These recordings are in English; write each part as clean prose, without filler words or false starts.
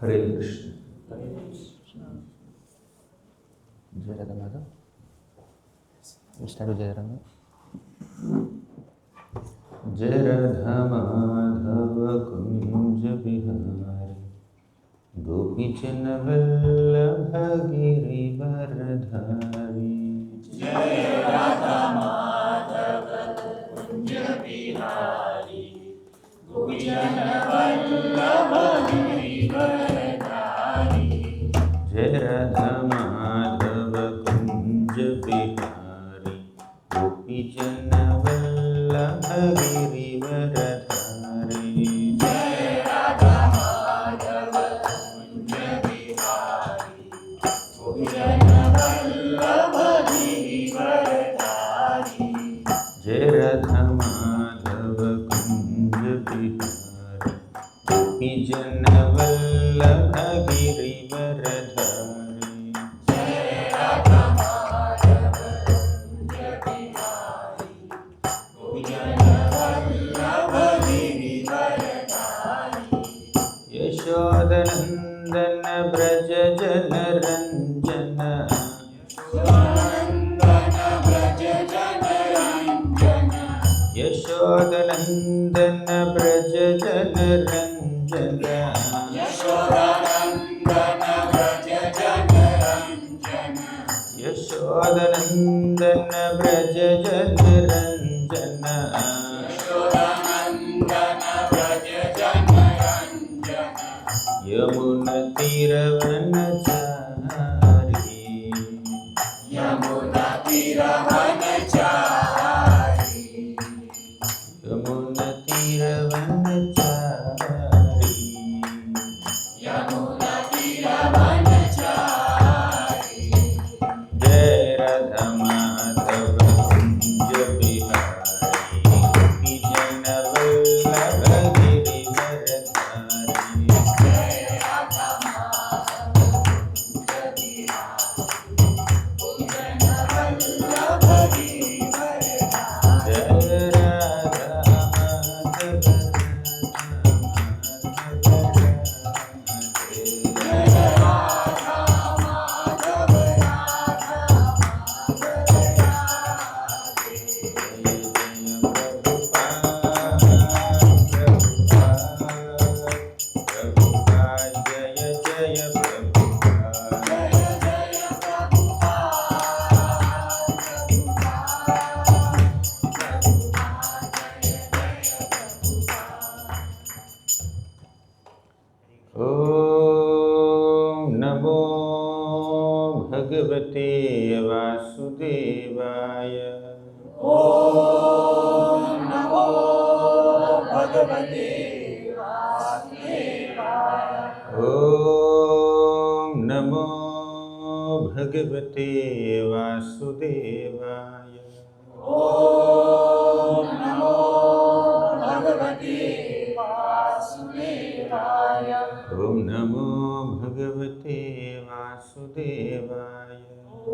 हरे कृष्ण। जय राधा माधव। स्टार्ट हो जाएगा ना। जय राधा माधव कुंज बिहारी, गोपी जन वल्लभ गिरिवरधारी। जय राधा माधव कुंज बिहारी, गोपी जन वल्लभ गिरिवरधारी। जय राधा माधव कुंज बिहारी, गोपी जन वल्लभ गिरिवरधारी। जय राधा माधव कुंज बिहारी, गोपी जन वल्लभ गिरिवरधारी। जय राधा माधव कुंज बिहारी, गोपी जन वल्लभ गिरिवरधारी। जय राधा माधव कुंज बिहारी, गोपी जन वल्लभ गिरिवरधारी। यशोदनंदन ब्रज जन रंजन, यशोदनंदन ब्रज जन रंजन। यशोदनंदन ब्रज जन रंजन। यशोदनंदन ब्रज जन रंजन। यशोदनंदन ब्रज जन रंजन। यशोदनंदन ब्रज जन रंजन। यमुना तीरवनचारी, यमुना तीरवनचारी। यमुना तीरवनचारी। यमुना तीरवनचारी। जय राधा माधव कुंज बिहारी, गोपी जन वल्लभ गिरिवरधारी। जय राधा माधव कुंज बिहारी, गोपी जन वल्लभ गिरिवरधारी। जय राधा माधव जय राधा माधव राधा माधव राधे। जय जय प्रभुपाद प्रभुपाद जय जय प्रभुपाद। ओम नमो भगवते वासुदेवाय। ओम नमो भगवते वासुदेवाय। ओम नमो भगवते वासुदेवाय। ओम नमो भगवते वासुदेवाय। ओम नमो भगवते वासुदेवाय।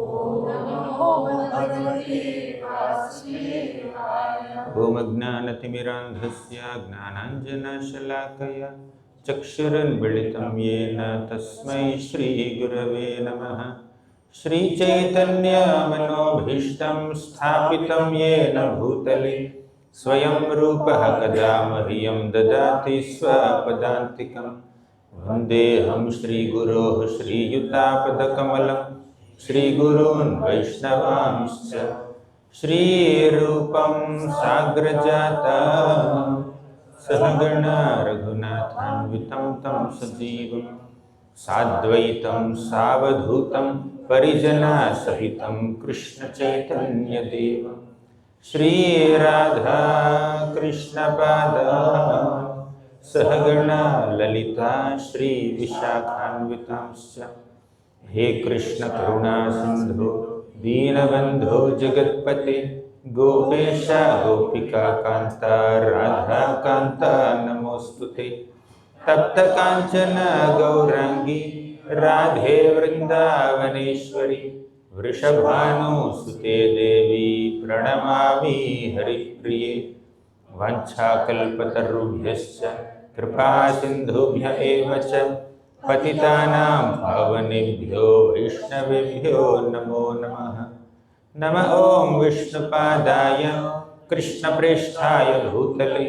ओम नमो भगवते वासुदेवाय। ओम अज्ञानतिमिरान्धस्य ज्ञानाञ्जनशलाकया चक्षुरुन्मिलितं येन तस्मै श्रीगुरवे नमः। श्रीचैतन्यमनोभीष्टं स्थापितं येन भूतले स्वयं रूपः कदा मह्यं ददाति स्वपदान्तिकं। वन्देऽहं श्रीगुरोः श्रीयुतापदकमलं श्रीगुरून् वैष्णवांश्च श्रीरूपं साग्रजातं सहगणा रघुनाथान्वितं तं सजीवं साद्वैतं सावधूतं परिजनसहितं कृष्णचैतन्यदेवं श्रीराधा कृष्णपादान् सहगणा ललिता श्रीविशाखान्वितांश्च। हे कृष्ण करुणा सिंधु दीनबंधो जगत्पते गोपेश गोपिका कांता राधा कांता नमोस्तुते। तप्त कांचन गौरांगी राधे वृंदावनेश्वरी वृषभानुसुते देवी प्रणमामि हरिप्रिये। वाञ्छाकल्पतरुभ्यश्च कृपा सिन्धुभ्य एव च पतितानां पावनेभ्यो वैष्णवेभ्यो नमो नमः। नमः ॐ विष्णुपादाय कृष्णप्रेष्ठाय भूतले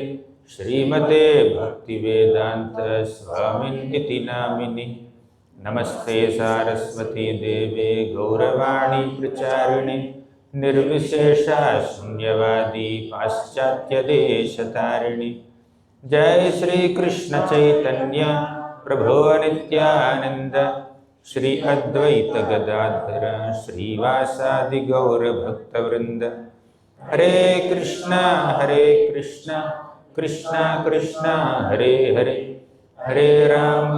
श्रीमते भक्तिवेदांत स्वामिनिति नामिनि। नमस्ते सारस्वती देवे गौरवाणी प्रचारिणे निर्विशेषा शून्यवादी पाश्चात्यदेशतारिणि। जय श्री कृष्ण चैतन्य प्रभो नित्यानंद श्री अद्वैत गदाधर श्रीवासादि गौर भक्तवृंद। हरे कृष्णा कृष्णा कृष्णा हरे हरे, हरे Ram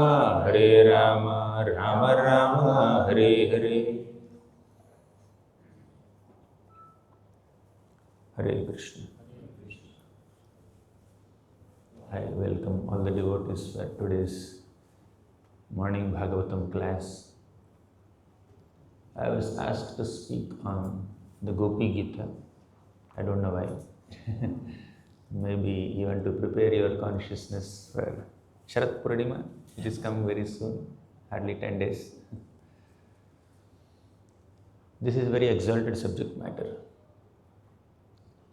Ram Ram Hare Hare. Hare Krishna. I welcome all the devotees for today's morning Bhagavatam class. I was asked to speak on the Gopi Gita. I don't know why. Maybe you want to prepare your consciousness for Sharat Purnima, which is coming very soon, hardly 10 days. This is a very exalted subject matter.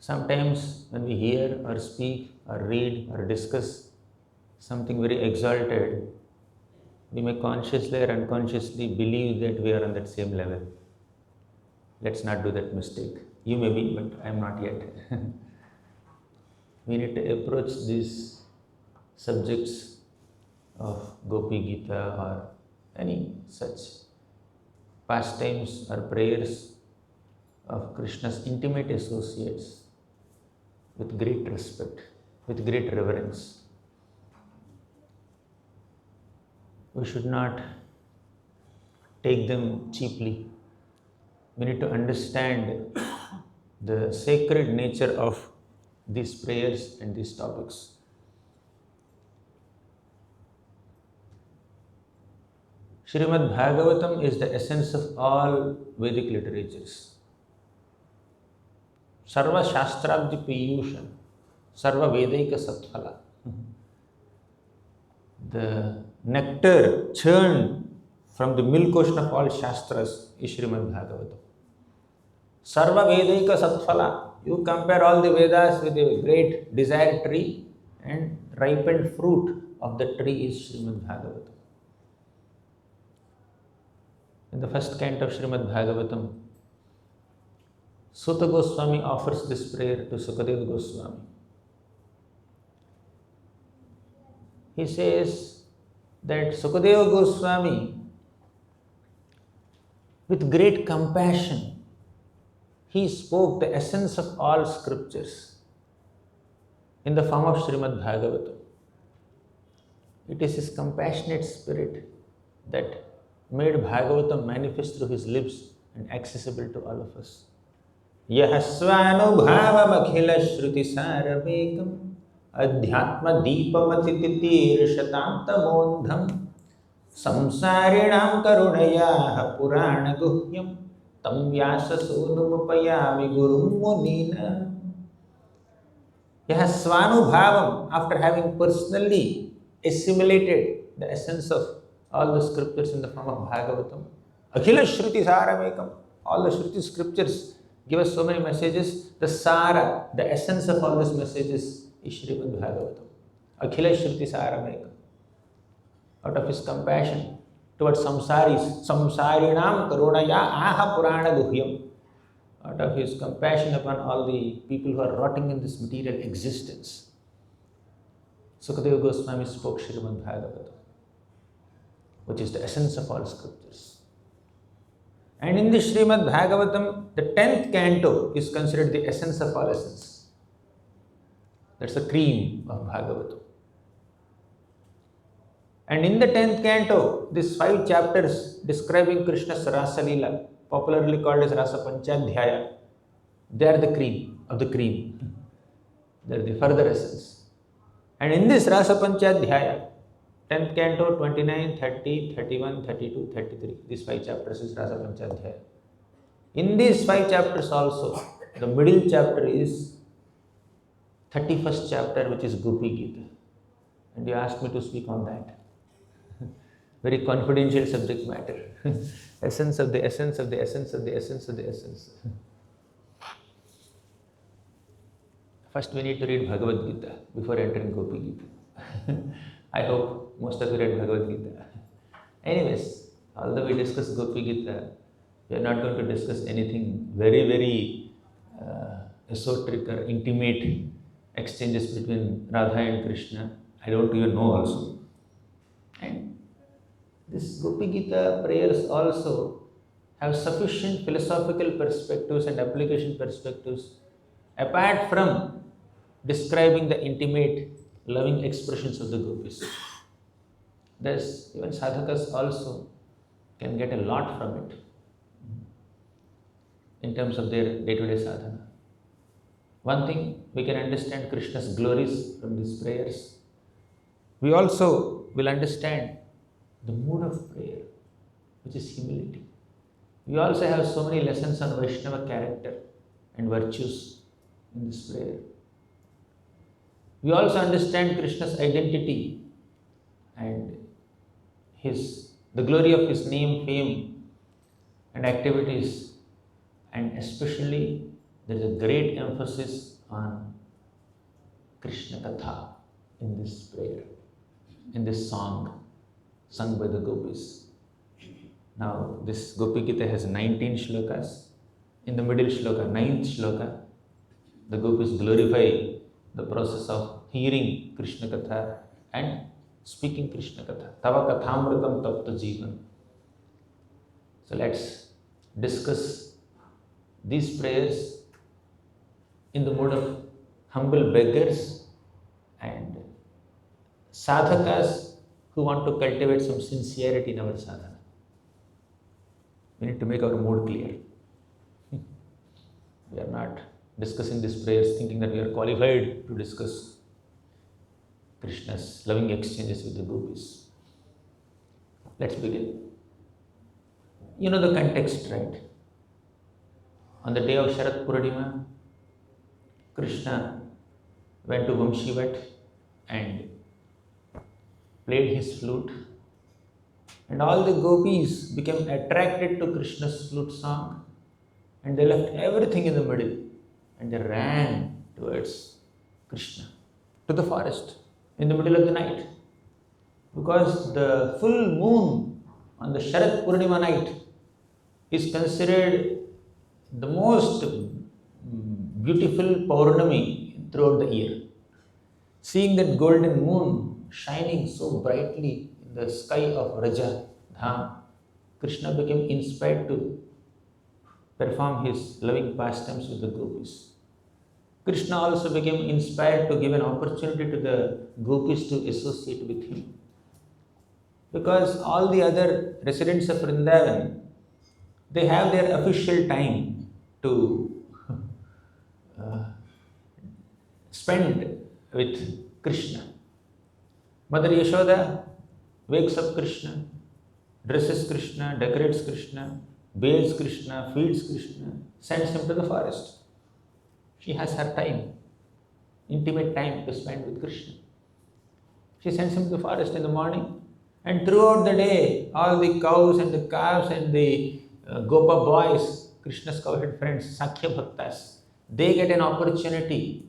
Sometimes when we hear or speak or read or discuss something very exalted, we may consciously or unconsciously believe that we are on that same level. Let's not do that mistake. You may be, but I am not yet. We need to approach these subjects of Gopi Gita or any such pastimes or prayers of Krishna's intimate associates with great respect, with great reverence. We should not take them cheaply. We need to understand the sacred nature of these prayers and these topics. Srimad Bhagavatam is the essence of all Vedic literatures. Sarva Shastrabdi Piyusha, Sarva Vedaika Satphala. The nectar churned from the milk ocean of all Shastras is Srimad Bhagavatam. Sarva Vedaika Satphala. You compare all the Vedas with a great desire tree, and ripened fruit of the tree is Srimad Bhagavatam. In the first canto of Srimad Bhagavatam, Suta Goswami offers this prayer to Sukadeva Goswami. He says that Sukadeva Goswami, with great compassion, he spoke the essence of all scriptures in the form of Srimad Bhagavatam. It is his compassionate spirit that made Bhagavatam manifest through his lips and accessible to all of us. Yahasvanubhavam akhila shruti saramekam adhyatma deepamatitirshatantamondham samsarinam karunayah purana guhyam tam vyasa sonumupayami gurum munina. Yahasvanubhavam, after having personally assimilated the essence of all the scriptures in the form of Bhagavatam, akhila shruti saramekam, all the shruti scriptures give us so many messages. The Sara, the essence of all these messages is Srimad Bhagavatam. Akhila Shruti Saramekam. Out of his compassion towards samsaris, samsarinam karunaya aha purana guhyam. Out of his compassion upon all the people who are rotting in this material existence, Sukadeva Goswami spoke Srimad Bhagavatam, which is the essence of all scriptures. And in the Srimad Bhagavatam, the 10th canto is considered the essence of all essence. That's the cream of Bhagavatam. And in the 10th canto, these 5 chapters describing Krishna's Rasa Leela, popularly called as Rasa Panchadhyaya, they are the cream of the cream. They are the further essence. And in this Rasa Panchadhyaya, 10th canto, 29, 30, 31, 32, 33. These 5 chapters is Rasa Panchadhyaya. In these 5 chapters also, the middle chapter is 31st chapter, which is Gopi Gita. And you asked me to speak on that. very confidential subject matter. Essence of the essence of the essence of the essence of the essence. First we need to read Bhagavad Gita before entering Gopi Gita. I hope most of you read Bhagavad Gita. Anyways, although we discuss Gopi Gita, we are not going to discuss anything very, very esoteric or intimate exchanges between Radha and Krishna. I don't even know also. And this Gopi Gita prayers also have sufficient philosophical perspectives and application perspectives apart from describing the intimate loving expressions of the gopis. Thus, even sadhakas also can get a lot from it in terms of their day-to-day sadhana. One thing, we can understand Krishna's glories from these prayers. We also will understand the mood of prayer, which is humility. We also have so many lessons on Vaishnava character and virtues in this prayer. We also understand Krishna's identity and the glory of his name, fame, and activities, and especially there is a great emphasis on Krishna Katha in this prayer, in this song sung by the gopis. Now, this Gopi Gita has 19 shlokas. In the middle shloka, 9th shloka, the gopis glorify the process of hearing Krishna Katha and speaking Krishna Katha. Tava kathamritam tapta jivan. So let's discuss these prayers in the mode of humble beggars and sadhakas who want to cultivate some sincerity in our sadhana. We need to make our mood clear. We are not discussing these prayers thinking that we are qualified to discuss Krishna's loving exchanges with the gopis. Let's begin. You know the context, right? On the day of Sharat Purnima, Krishna went to Vamshivat and played his flute, and all the gopis became attracted to Krishna's flute song, and they left everything in the middle and they ran towards Krishna, to the forest in the middle of the night. Because the full moon on the Sharat Purnima night is considered the most beautiful Paurnami throughout the year. Seeing that golden moon shining so brightly in the sky of Raja Dham, Krishna became inspired to perform his loving pastimes with the gopis. Krishna also became inspired to give an opportunity to the gopis to associate with him. Because all the other residents of Vrindavan, they have their official time to spend with Krishna. Mother Yashoda wakes up Krishna, dresses Krishna, decorates Krishna, bathes Krishna, feeds Krishna, sends him to the forest. She has her time, intimate time to spend with Krishna. She sends him to the forest in the morning, and throughout the day, all the cows and the calves and the Gopa boys, Krishna's cowherd friends, Sakhya Bhaktas, they get an opportunity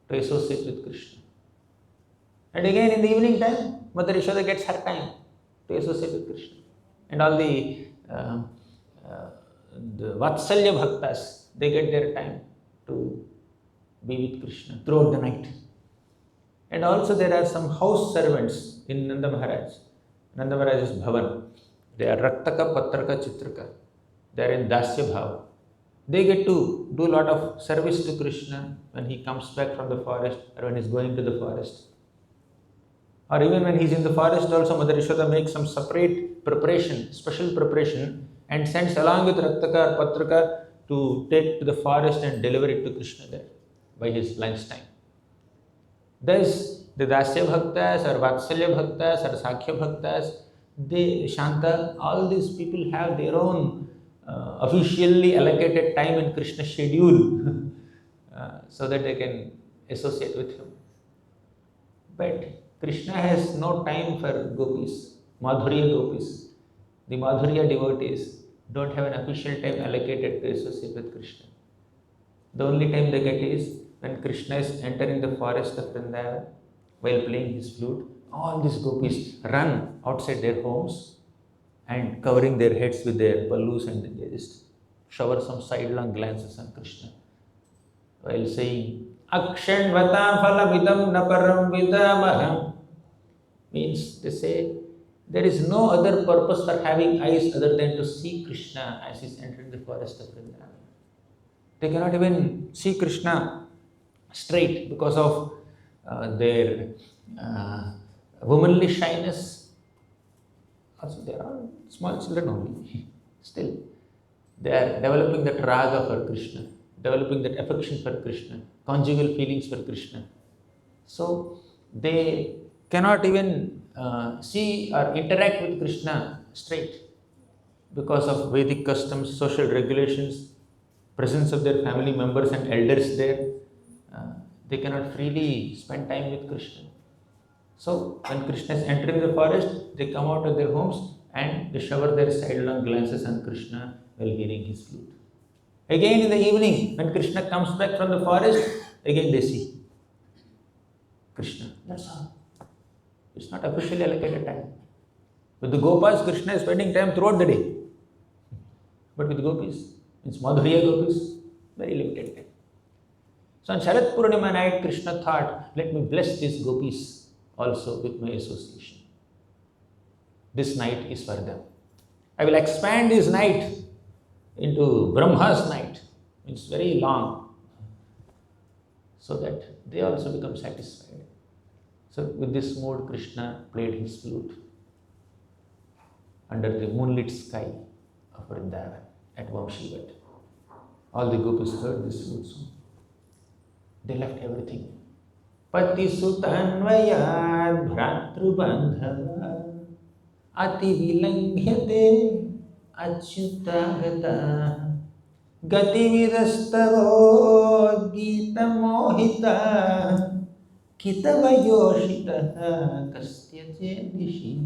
to associate with Krishna. And again in the evening time, Mother Yashoda gets her time to associate with Krishna. And all the Vatsalya Bhaktas, they get their time to be with Krishna throughout the night. And also there are some house servants in Nanda Maharaj. Nanda Maharaj's Bhavan. They are Raktaka, Patraka, Chitraka. They are in Dasya Bhava. They get to do a lot of service to Krishna when he comes back from the forest or when he is going to the forest. Or even when he is in the forest also, Mother Yashoda makes some separate preparation, special preparation, and sends along with Raktaka or Patraka to take to the forest and deliver it to Krishna there by his lunchtime. Thus, the Dasya Bhaktas or Vatsalya Bhaktas or Sakhya Bhaktas, they, Shanta, all these people have their own officially allocated time in Krishna's schedule so that they can associate with him. But Krishna has no time for gopis. Madhurya Gopis. The Madhurya devotees don't have an official time allocated to associate with Krishna. The only time they get is when Krishna is entering the forest of Vrindavan while playing his flute. All these gopis run outside their homes and covering their heads with their pallus, and they just shower some sidelong glances on Krishna while saying, Akshanvata phalamidam naparam vidamaham. Means they say, there is no other purpose for having eyes other than to see Krishna as he is entering the forest of Vrindavan. They cannot even see Krishna straight because of their womanly shyness. Also, they are all small children only. Still, they are developing that raga for Krishna, developing that affection for Krishna, conjugal feelings for Krishna. So, they cannot even see or interact with Krishna straight because of Vedic customs, social regulations, presence of their family members and elders there. They cannot freely spend time with Krishna. So, when Krishna is entering the forest, they come out of their homes and they shower their sidelong glances on Krishna while hearing his flute. Again in the evening, when Krishna comes back from the forest, again they see Krishna. That's all. It's not officially allocated time. With the Gopas, Krishna is spending time throughout the day. But with the Gopis, means Madhurya Gopis, very limited time. So on Sharat Purnima night, Krishna thought, let me bless these Gopis also with my association. This night is for them. I will expand this night into Brahma's night. It's very long, so that they also become satisfied. So with this mood, Krishna played his flute under the moonlit sky of Vrindavan at Vamshivat. All the gopis heard this flute song. They left everything. Pati sutanvayad bhratrubandhava ati vilanghyate achyutagata gati vidastavo Gita mohita kitavayoshita kasya dishi.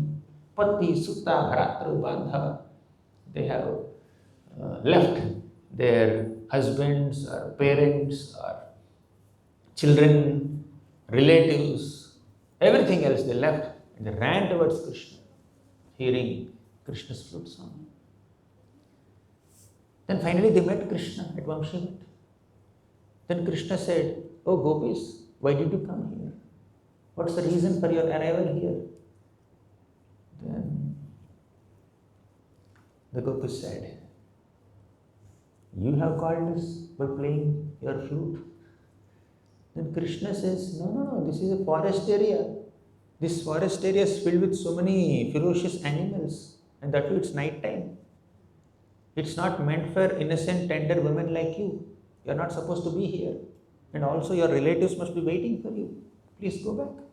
Pati sutta bhratrubandhava. They have left their husbands or parents or children, relatives, everything else they left and they ran towards Krishna, hearing Krishna's flute song. Then finally they met Krishna at Vamshivat. Then Krishna said, Oh gopis, why did you come here? What's the reason for your arrival here? Then the gopis said, you have called us by playing your flute. Then Krishna says, no, this is a forest area. This forest area is filled with so many ferocious animals, and that too it's night time. It's not meant for innocent, tender women like you. You are not supposed to be here. And also your relatives must be waiting for you. Please go back.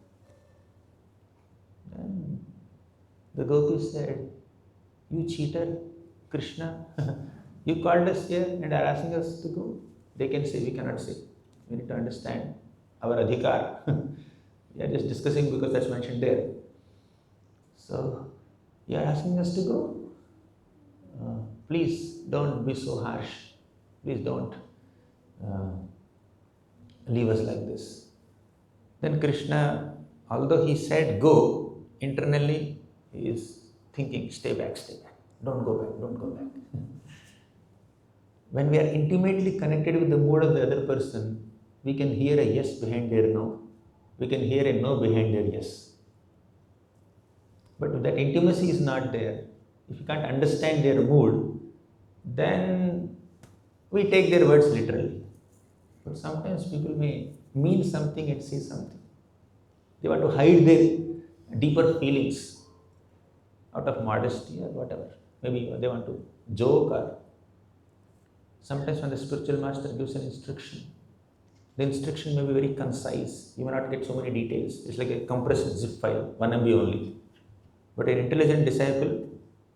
Then the gopis said, you cheater, Krishna, you called us here and are asking us to go. They can say, we cannot say. We need to understand our adhikar. We are just discussing because that's mentioned there. So, you are asking us to go? Please don't be so harsh. Please don't leave us like this. Then Krishna, although he said go, internally he is thinking, stay back. Don't go back. When we are intimately connected with the mood of the other person, we can hear a yes behind their no. We can hear a no behind their yes. But if that intimacy is not there, if you can't understand their mood, then we take their words literally. But sometimes people may mean something and say something. They want to hide their deeper feelings out of modesty or whatever. Maybe they want to joke, or sometimes when the spiritual master gives an instruction, the instruction may be very concise. You may not get so many details. It's like a compressed zip file, 1 MB only. But an intelligent disciple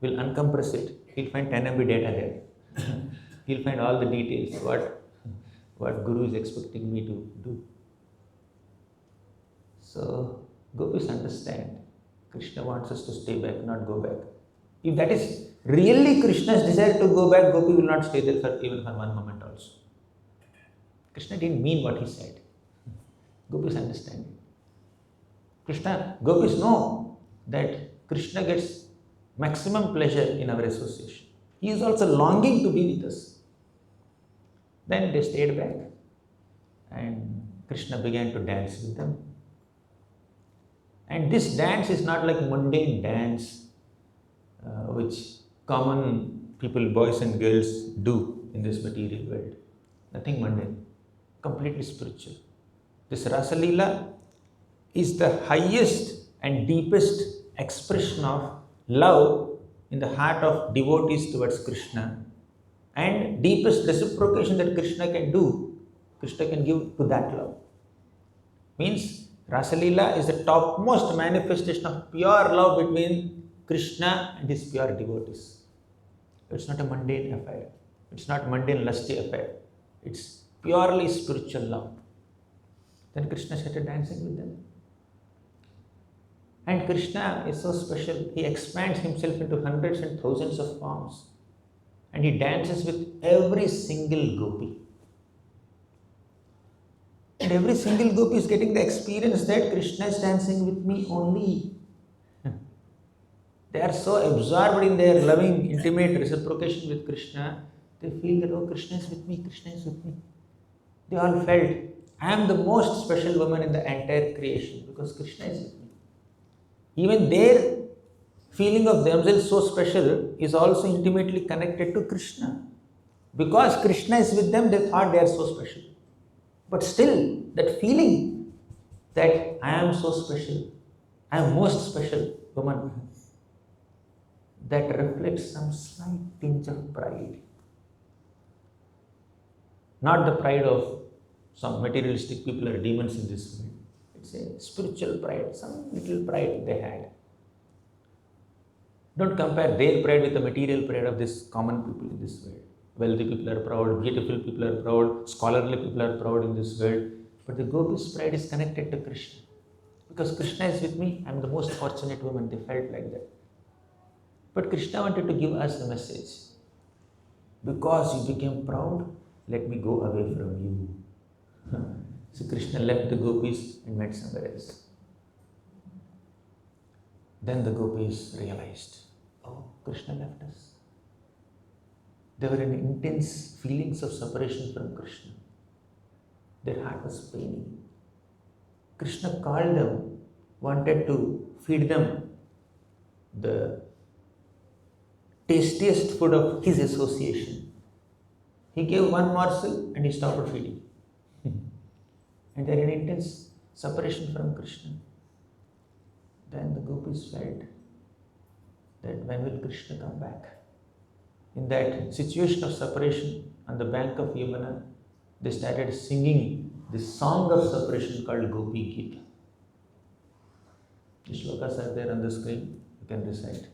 will uncompress it. He'll find 10 MB data there. He'll find all the details, what Guru is expecting me to do. So, gopis understand. Krishna wants us to stay back, not go back. If that is really Krishna's desire to go back, Gopi will not stay there for even for one moment also. Krishna didn't mean what he said. Gopis understand it. Gopis know that Krishna gets maximum pleasure in our association. He is also longing to be with us. Then they stayed back and Krishna began to dance with them. And this dance is not like mundane dance which common people, boys and girls, do in this material world. Nothing mundane, completely spiritual. This Rasa Leela is the highest and deepest expression of love in the heart of devotees towards Krishna, and deepest reciprocation that Krishna can do, Krishna can give to that love. Means Rasa Leela is the topmost manifestation of pure love between Krishna and his pure devotees. It's not a mundane affair. It's not mundane lusty affair. It's purely spiritual love. Then Krishna started dancing with them. And Krishna is so special. He expands himself into hundreds and thousands of forms. And he dances with every single gopi. And every single gopi is getting the experience that Krishna is dancing with me only. They are so absorbed in their loving, intimate reciprocation with Krishna, they feel that, oh, Krishna is with me, Krishna is with me. They all felt, I am the most special woman in the entire creation because Krishna is with me. Even their feeling of themselves so special is also intimately connected to Krishna. Because Krishna is with them, they thought they are so special. But still, that feeling that I am so special, I am most special woman, that reflects some slight tinge of pride. Not the pride of some materialistic people or demons in this world. It's a spiritual pride, some little pride they had. Don't compare their pride with the material pride of this common people in this world. Wealthy people are proud, beautiful people are proud, scholarly people are proud in this world. But the gopis' pride is connected to Krishna. Because Krishna is with me, I am the most fortunate woman. They felt like that. But Krishna wanted to give us a message. Because you became proud, let me go away from you. So Krishna left the gopis and went somewhere else. Then the gopis realized, oh, Krishna left us. They were in intense feelings of separation from Krishna. Their heart was paining. Krishna called them, wanted to feed them the tastiest food of his association. He gave one morsel and he stopped feeding. And they are in intense separation from Krishna. Then the gopis felt that when will Krishna come back? In that situation of separation on the bank of Yamuna, they started singing this song of separation called Gopi Gita. The shlokas are there on the screen, you can recite.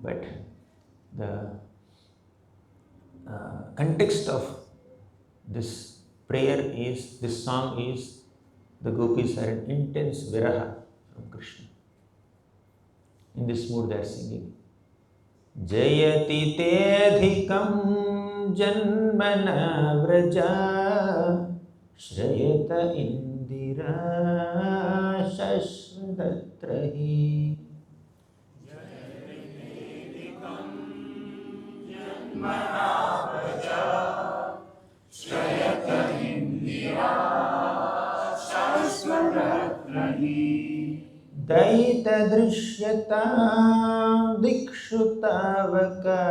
But the context of this prayer is, this song is, the gopis are in intense viraha from Krishna. In this mood they are singing. Jayati tedhikam janmana vraja shrayata indira shashvadatrahi. Daita drishyata dikshutavaka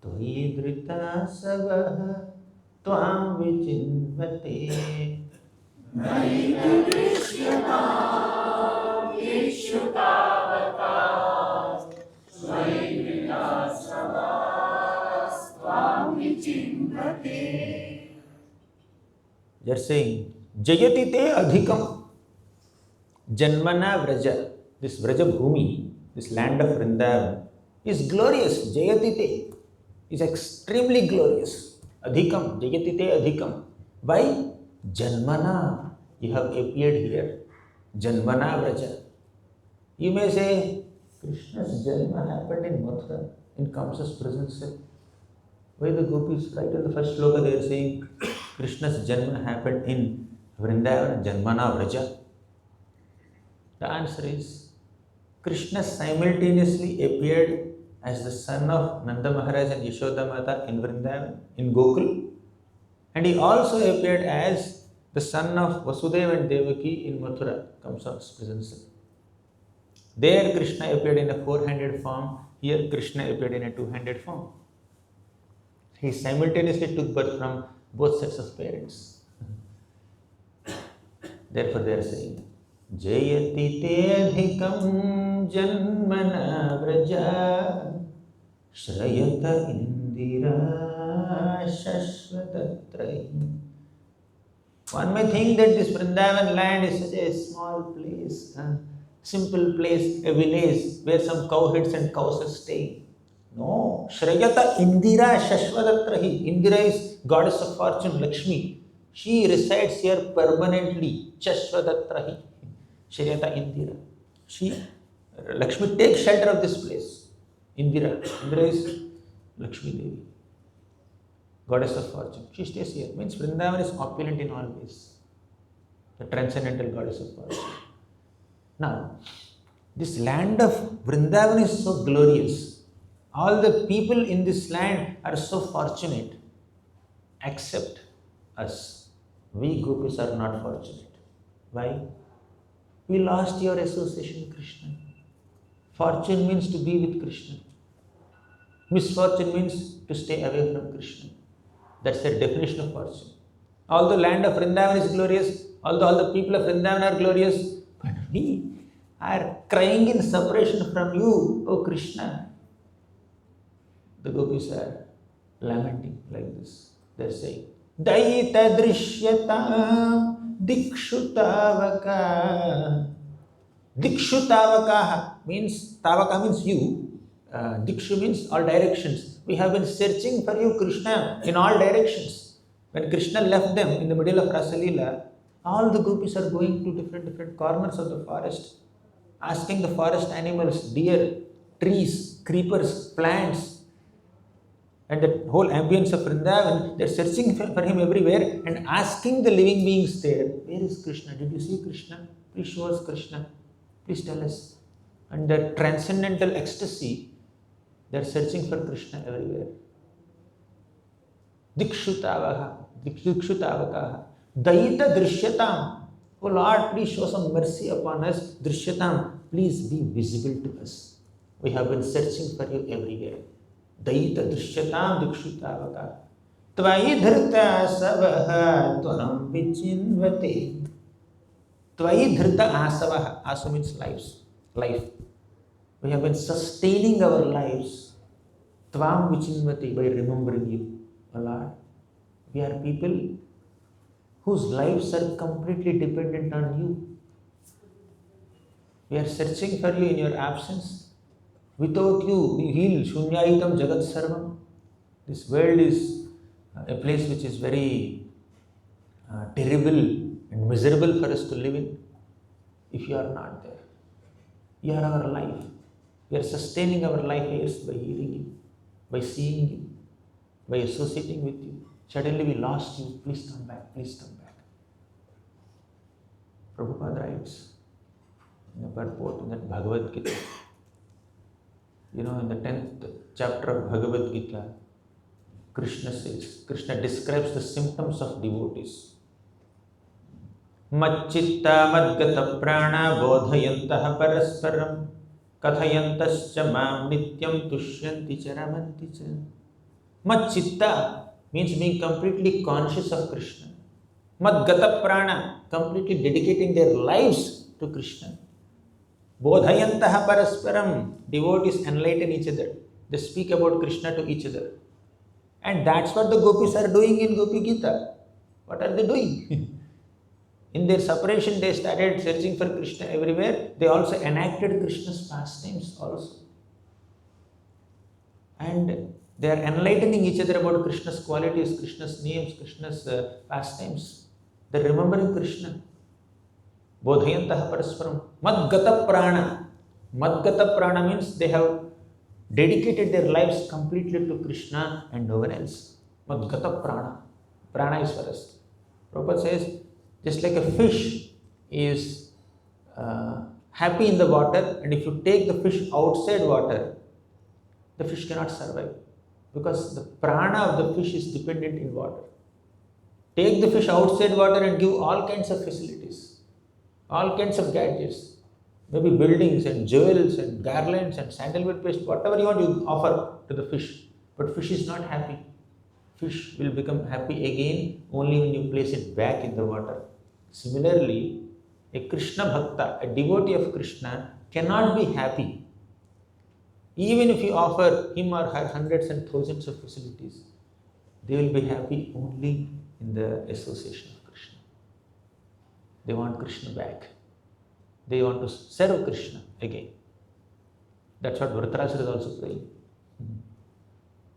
toidrita savah tvam vichinvate. Daita drishyata dikshutavaka toidrita savah tvam vichinvate. They are saying, Jayati te adhikam Janmana Vraja. This Vraja Bhumi, this land of Vrindavan, is glorious. Jayati te is extremely glorious. Adhikam, Jayati te adhikam. Why? Janmana. You have appeared here. Janmana Vraja. You may say, Krishna's Janma happened in Mathura, in Kamsa's prison cell. Why the gopis, right in the first sloka, they are saying, Krishna's Janma happened in Vrindavan, Janmana Vraja? The answer is, Krishna simultaneously appeared as the son of Nanda Maharaj and Yashoda Mata in Vrindavan, in Gokul, and he also appeared as the son of Vasudeva and Devaki in Mathura, Kamsa's prison cell. There Krishna appeared in a four-handed form, here Krishna appeared in a two-handed form. He simultaneously took birth from both sets of parents. Therefore they are saying, Jayati te adhikam janmana vraja Shrayata indira shashvatatrahi. One may think that this Vrindavan land is such a small place, simple place, a village where some cowheads and cows are staying. No, Shrayata Indira Shashvatatrahi. Indira is goddess of fortune, Lakshmi. She resides here permanently. Shashvatatrahi. Shrayata Indira. Lakshmi takes shelter of this place. Indira. Indira is Lakshmi Devi, goddess of fortune. She stays here. Means Vrindavan is opulent in all ways. The transcendental goddess of fortune. Now, this land of Vrindavan is so glorious. All the people in this land are so fortunate, except us. We gopis are not fortunate. Why? We lost your association with Krishna. Fortune means to be with Krishna. Misfortune means to stay away from Krishna. That's the definition of fortune. Although land of Vrindavan is glorious, although all the people of Vrindavan are glorious, but we are crying in separation from you, O Krishna. The gopis are lamenting like this. They are saying, Daita drishyata dikshutavaka. Dikshutavaka means, Tavaka means you. Dikshu means all directions. We have been searching for you, Krishna, in all directions. When Krishna left them in the middle of Rasalila, all the gopis are going to different corners of the forest, asking the forest animals, deer, trees, creepers, plants, and the whole ambience of Vrindavan. They are searching for him everywhere and asking the living beings there, where is Krishna? Did you see Krishna? Please show us Krishna. Please tell us. And the transcendental ecstasy, they are searching for Krishna everywhere. Dikshutavaha, Dikshutavakaha, Daita Drishyatam. Oh Lord, please show some mercy upon us. Drishyatam, please be visible to us. We have been searching for you everywhere. Daita Drishyatam Dikshutavakaha. Tvayi dhrita asavaha tvam vichinvate. Tvayi dhrita asavaha. Asa means life. We have been sustaining our lives, Tvam Vichinvati, by remembering you, O Lord. We are people whose lives are completely dependent on you. We are searching for you in your absence. Without you, we heal Shunyayitam Jagat Sarvam. This world is a place which is very terrible and miserable for us to live in if you are not there. You are our life. We are sustaining our life years by hearing you, by seeing you, by associating with you. Suddenly we lost you. Please come back. Please come back. Prabhupada writes in the purport in that Bhagavad Gita. You know, in the 10th chapter of Bhagavad Gita, Krishna describes the symptoms of devotees. Macchitta madgata prana bodhayantaha parasparam kathayantascha mam nityam tushyanti charamanti cha. Macchitta means being completely conscious of Krishna. Madgata prana, completely dedicating their lives to Krishna. Bodhayantaha parasparam, devotees enlighten each other. They speak about Krishna to each other. And that's what the gopis are doing in Gopi Gita. What are they doing? In their separation, they started searching for Krishna everywhere. They also enacted Krishna's pastimes also. And they are enlightening each other about Krishna's qualities, Krishna's names, Krishna's pastimes. They are remembering Krishna. Bodhayantaha parasparam. Madgata prana. Madgata prana means they have dedicated their lives completely to Krishna and no one else. Madgata prana. Prana is for us. Prabhupada says, just like a fish is happy in the water, and if you take the fish outside water, the fish cannot survive because the prana of the fish is dependent in water. Take the fish outside water and give all kinds of facilities, all kinds of gadgets, maybe buildings and jewels and garlands and sandalwood paste, whatever you want to offer to the fish. But fish is not happy. Fish will become happy again only when you place it back in the water. Similarly, a Krishna Bhakta, a devotee of Krishna, cannot be happy even if you offer him or her hundreds and thousands of facilities. They will be happy only in the association of Krishna. They want Krishna back. They want to serve Krishna again. That's what Dhritarashtra is also praying.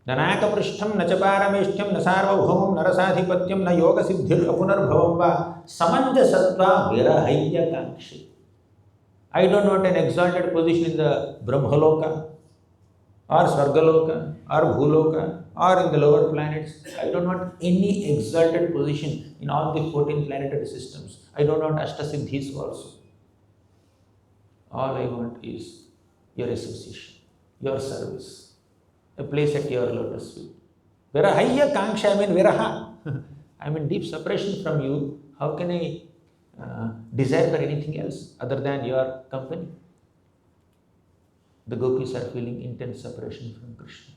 Dhanaka prishtham na cha parameshtyam na sarvabhaumam narasadhipatyam na yoga siddhir apunarbhavam va samanjasatva virahayya kankshi. I don't want an exalted position in the Brahmaloka or Svargaloka or Bhuloka or in the lower planets. I don't want any exalted position in all the 14 planetary systems. I don't want Ashtasiddhis also. All I want is your association, your service, a place at your lotus feet. Virahayya kanksha, I mean viraha. I'm in deep separation from you. How can I desire for anything else other than your company? The gopis are feeling intense separation from Krishna.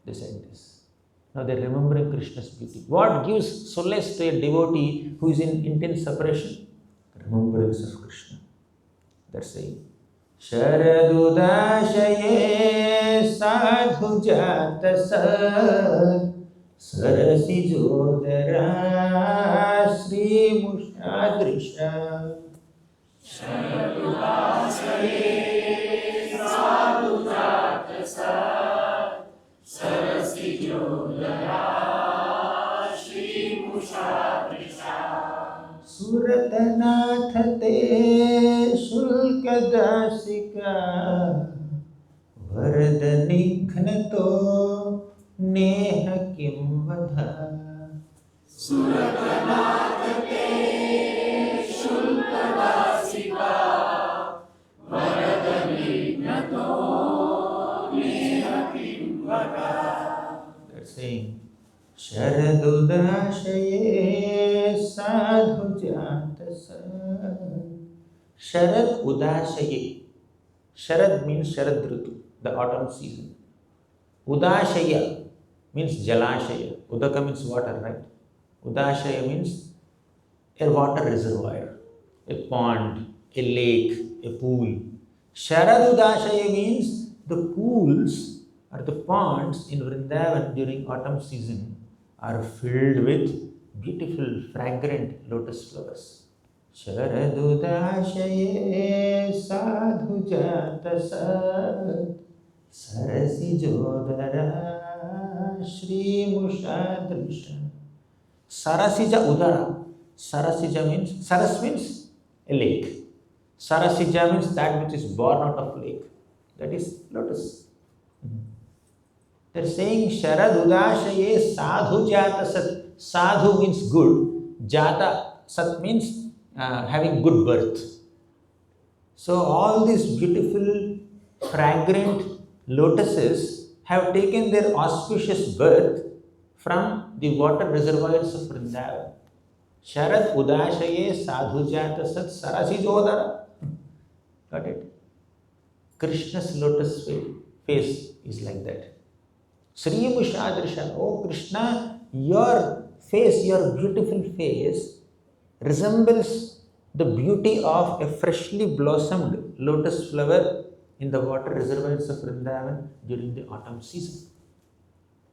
They said this. Now they're remembering Krishna's beauty. What gives solace to a devotee who is in intense separation? Remembrance of Krishna. They're saying, Sharadudashaye sadhu jata sad sarasi jodara Sri Mushadrisha. Suratanath te shulkadasika Vardanighnato neha kim vadha. They're saying, Sharadudashaye sadhu jata sad. Sharad udashaye. Sharad means Sharad Ritu, the autumn season. Udashaya means Jalashaya. Udaka means water, right? Udashaya means a water reservoir, a pond, a lake, a pool. Sharad Udashaya means the pools or the ponds in Vrindavan during autumn season are filled with beautiful, fragrant lotus flowers. Sharadudashaye sadhu jata sad sarasi jodara Shri Mushadrisha. Sarasija udara. Sarasija means, Saras means a lake. Sarasija means that which is born out of lake. That is lotus. They're saying Sharadudashaye sadhu jata sat. Sadhu means good. Jata sat means having good birth. So all these beautiful, fragrant lotuses have taken their auspicious birth from the water reservoirs of Vrindavan. Sharad Udashaye sadhu jata sat sarasi jodara. Got it? Krishna's lotus face is like that. Sri Mushadrisha, oh Krishna, your face, your beautiful face resembles the beauty of a freshly blossomed lotus flower in the water reservoirs of Vrindavan during the autumn season.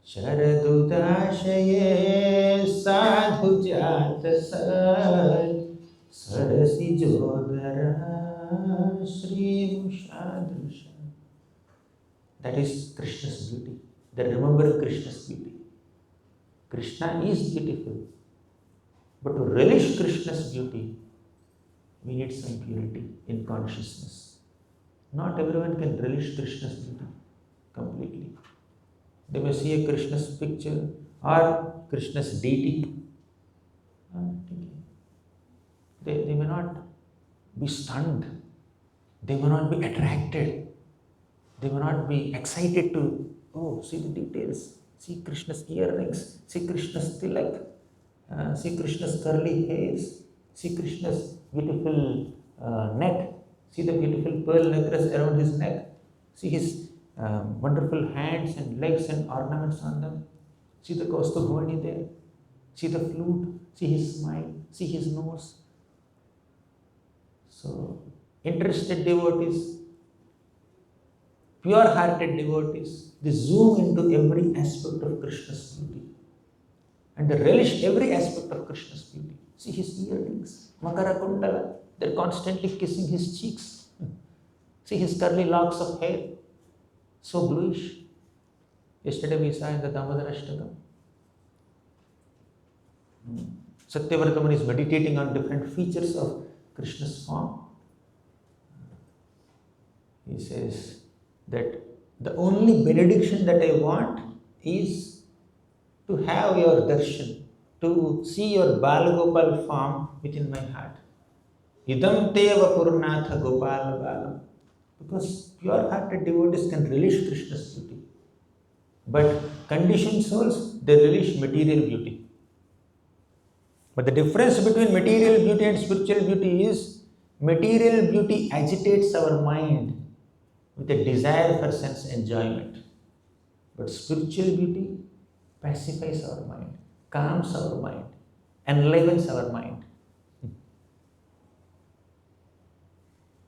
Sharadudashaye sadhu jata sad sarasi jodara Sri Mushadrisha. That is Krishna's beauty. They remember Krishna's beauty. Krishna is beautiful. But to relish Krishna's beauty, we need some purity in consciousness. Not everyone can relish Krishna's beauty completely. They may see a Krishna's picture or Krishna's deity. They may not be stunned. They may not be attracted. They may not be excited to, oh, see the details. See Krishna's earrings. See Krishna's tilak. See Krishna's curly hairs. See Krishna's beautiful neck. See the beautiful pearl necklace around his neck. See his wonderful hands and legs and ornaments on them. See the Kaustubhani there. See the flute. See his smile. See his nose. So, interested devotees, pure-hearted devotees, they zoom into every aspect of Krishna's beauty and they relish every aspect of Krishna's beauty. See his earrings, Makara Kundala, they're constantly kissing his cheeks. See his curly locks of hair, so bluish. Yesterday we saw in the Damodara Ashtakam. Satyavrata Muni is meditating on different features of Krishna's form. He says that the only benediction that I want is to have your darshan, to see your Balagopal form within my heart. Idam teva purnatha gopal balam. Because pure-hearted devotees can relish Krishna's beauty. But conditioned souls, they relish material beauty. But the difference between material beauty and spiritual beauty is material beauty agitates our mind with a desire for sense enjoyment. But spiritual beauty pacifies our mind, calms our mind, enlivens our mind.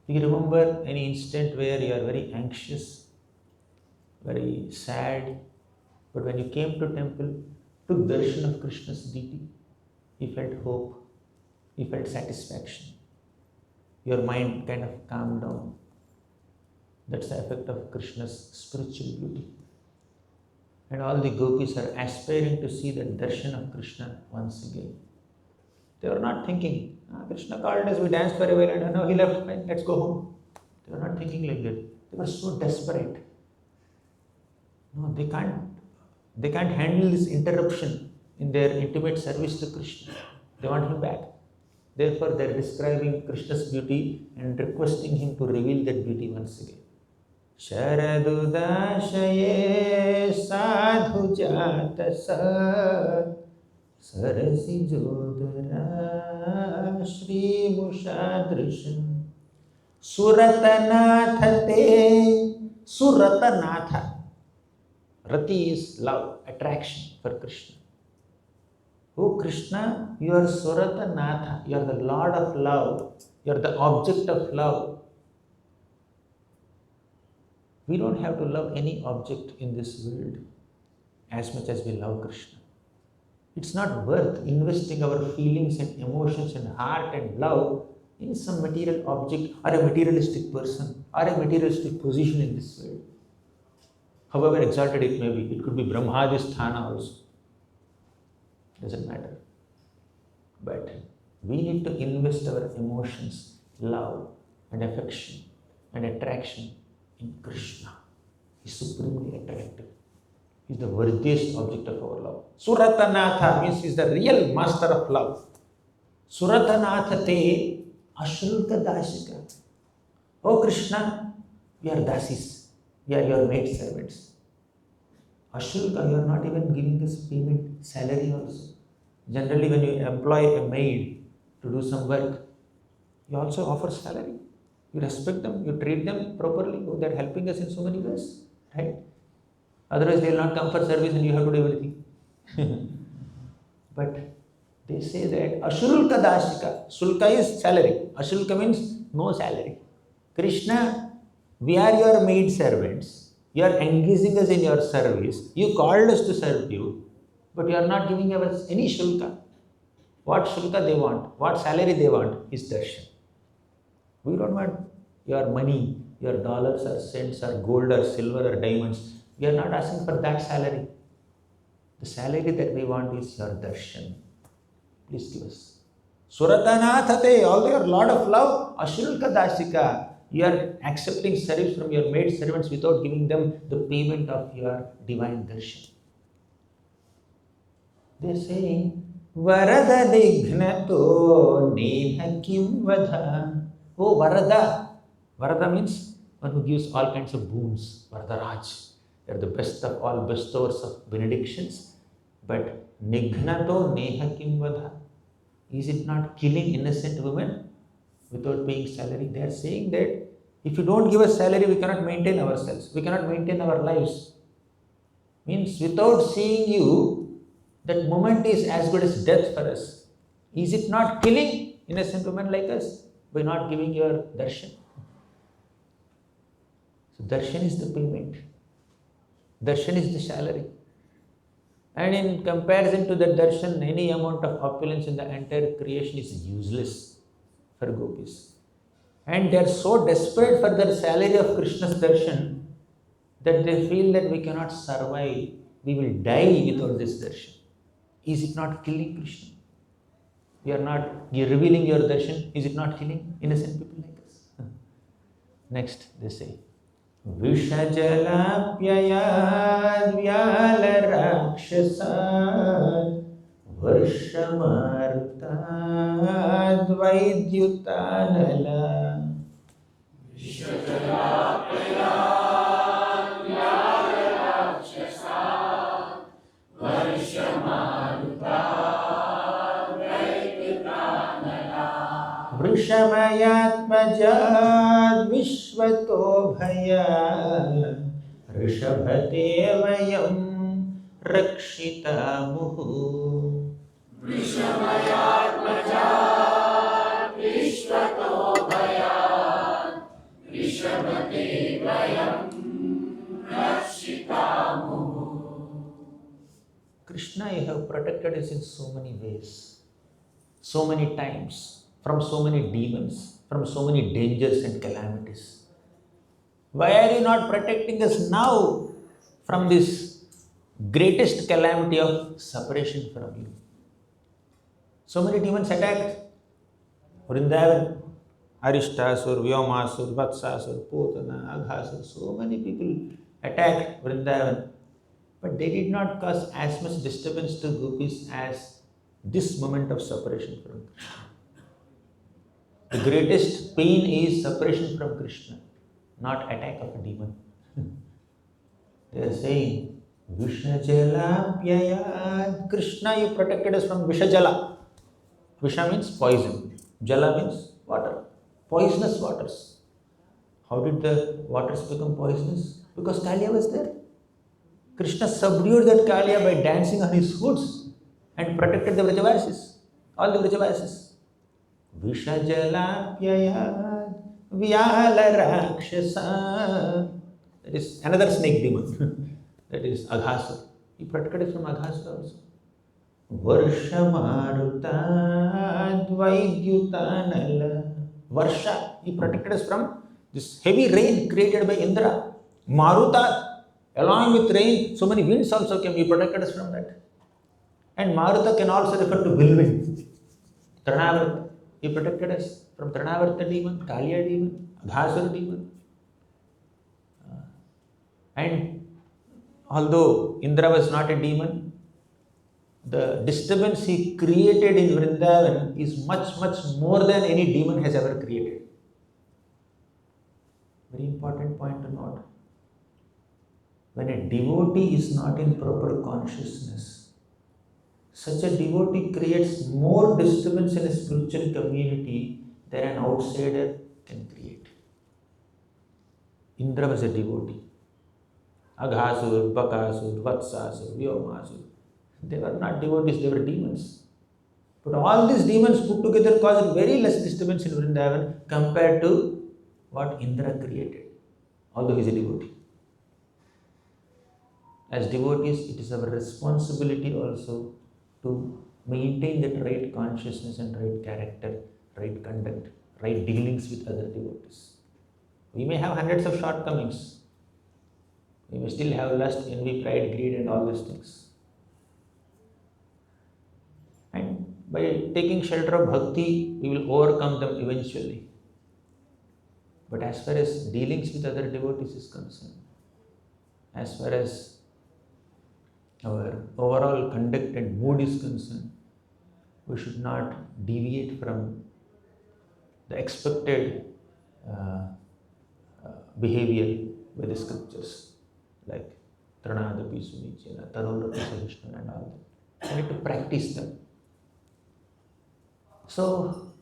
Do you remember any instant where you are very anxious, very sad, but when you came to temple, took darshan of Krishna's deity, you felt hope, you felt satisfaction. Your mind kind of calmed down. That's the effect of Krishna's spiritual beauty. And all the gopis are aspiring to see the darshan of Krishna once again. They were not thinking, Krishna called us, we danced for a while and now he left, fine, let's go home. They were not thinking like that. They were so desperate. No, they can't handle this interruption in their intimate service to Krishna. They want him back. Therefore, they are describing Krishna's beauty and requesting him to reveal that beauty once again. Sharadudashaye sadhu jata sat sarasi jodara shri mushadrishan suratanatha te suratanatha. Rati is love, attraction for Krishna. Oh Krishna, you are Suratanatha, you are the Lord of love, you are the object of love. We don't have to love any object in this world as much as we love Krishna. It's not worth investing our feelings and emotions and heart and love in some material object or a materialistic person or a materialistic position in this world. However exalted it may be, it could be Brahmadi's sthana also. Doesn't matter. But we need to invest our emotions, love and affection and attraction in Krishna. He is supremely attractive. He is the worthiest object of our love. Suratanatha means he is the real master of love. Suratanatha te ashulka dashika. Oh Krishna, we are dasis. We are your maid servants. Ashulka, you are not even giving us payment, salary also. Generally, when you employ a maid to do some work, you also offer salary. You respect them, you treat them properly. Oh, they are helping us in so many ways, right? Otherwise, they will not come for service and you have to do everything. But they say that Ashulka Dashika. Sulka is salary. Ashulka means no salary. Krishna, we are your maid servants. You are engaging us in your service. You called us to serve you, but you are not giving us any shulka. What shulka they want, what salary they want is darshan. We don't want your money, your dollars or cents or gold or silver or diamonds. We are not asking for that salary. The salary that we want is your darshan. Please give us. Suratanathate, although you are Lord of love, Ashulka Dashika. You are accepting service from your maid servants without giving them the payment of your divine darshan. They are saying, Varada Nignato Neha Kim Vadha. Oh, Varada. Varada means one who gives all kinds of boons. Varadaraj. They are the best of all bestowers of benedictions. But Nignato Neha Kim Vadha. Is it not killing innocent women without paying salary? They are saying that if you don't give us salary, we cannot maintain ourselves. We cannot maintain our lives. Means without seeing you, that moment is as good as death for us. Is it not killing innocent women like us by not giving your darshan? So darshan is the payment. Darshan is the salary. And in comparison to that darshan, any amount of opulence in the entire creation is useless for gopis. And they are so desperate for the salary of Krishna's darshan that they feel that we cannot survive. We will die without this darshan. Is it not killing Krishna? You're revealing your darshan. Is it not killing innocent people like us? Next, they say, Vishajalapyayad vyala rakshasad varshamarutad vaidyutanala. Vrishamayatmajad vishvato bhaya rishabhate vayam rakshita muhu. Krishna, you have protected us in so many ways, so many times, from so many demons, from so many dangers and calamities. Why are you not protecting us now from this greatest calamity of separation from you? So many demons attacked Vrindavan. Arishtasur, Vyomasur, Vatsasur, Potana, Aghasur, so many people attacked Vrindavan. But they did not cause as much disturbance to gopis as this moment of separation from Krishna. The greatest pain is separation from Krishna, not attack of a demon. They are saying, Vishajala Pyayad. Krishna, you protected us from Vishajala. Visha means poison. Jala means water. Poisonous waters. How did the waters become poisonous? Because Kaliya was there. Krishna subdued that Kaliya by dancing on his hoods and protected the Vrajavasis, all the Vrajavasis. Vishajalapyayad vyala rakshasa. That is another snake demon. That is Aghasur. He protected us from Aghasur also. Varshamarutad vaidyutanala. Varsha. He protected us from this heavy rain created by Indra. Maruta. Along with rain, so many winds also came. He protected us from that. And Maruta can also refer to whirlwind. Trinavarta. He protected us from Trinavarta demon, Kaliya demon, Aghasura demon. And although Indra was not a demon, the disturbance he created in Vrindavan is much, much more than any demon has ever created. Very important point to note. When a devotee is not in proper consciousness, such a devotee creates more disturbance in a spiritual community than an outsider can create. Indra was a devotee. Aghasur, Bakasur, Vatsasur, Vyomasur. They were not devotees, they were demons. But all these demons put together caused very less disturbance in Vrindavan compared to what Indra created, although he is a devotee. As devotees, it is our responsibility also to maintain that right consciousness and right character, right conduct, right dealings with other devotees. We may have hundreds of shortcomings. We may still have lust, envy, pride, greed and all these things. And by taking shelter of bhakti, we will overcome them eventually. But as far as dealings with other devotees is concerned, as far as our overall conduct and mood is concerned, we should not deviate from the expected uh, behavior by the scriptures, like Tranadapi Sunichena, Tarorapi Sahishnuna and all that. We need to practice them. So,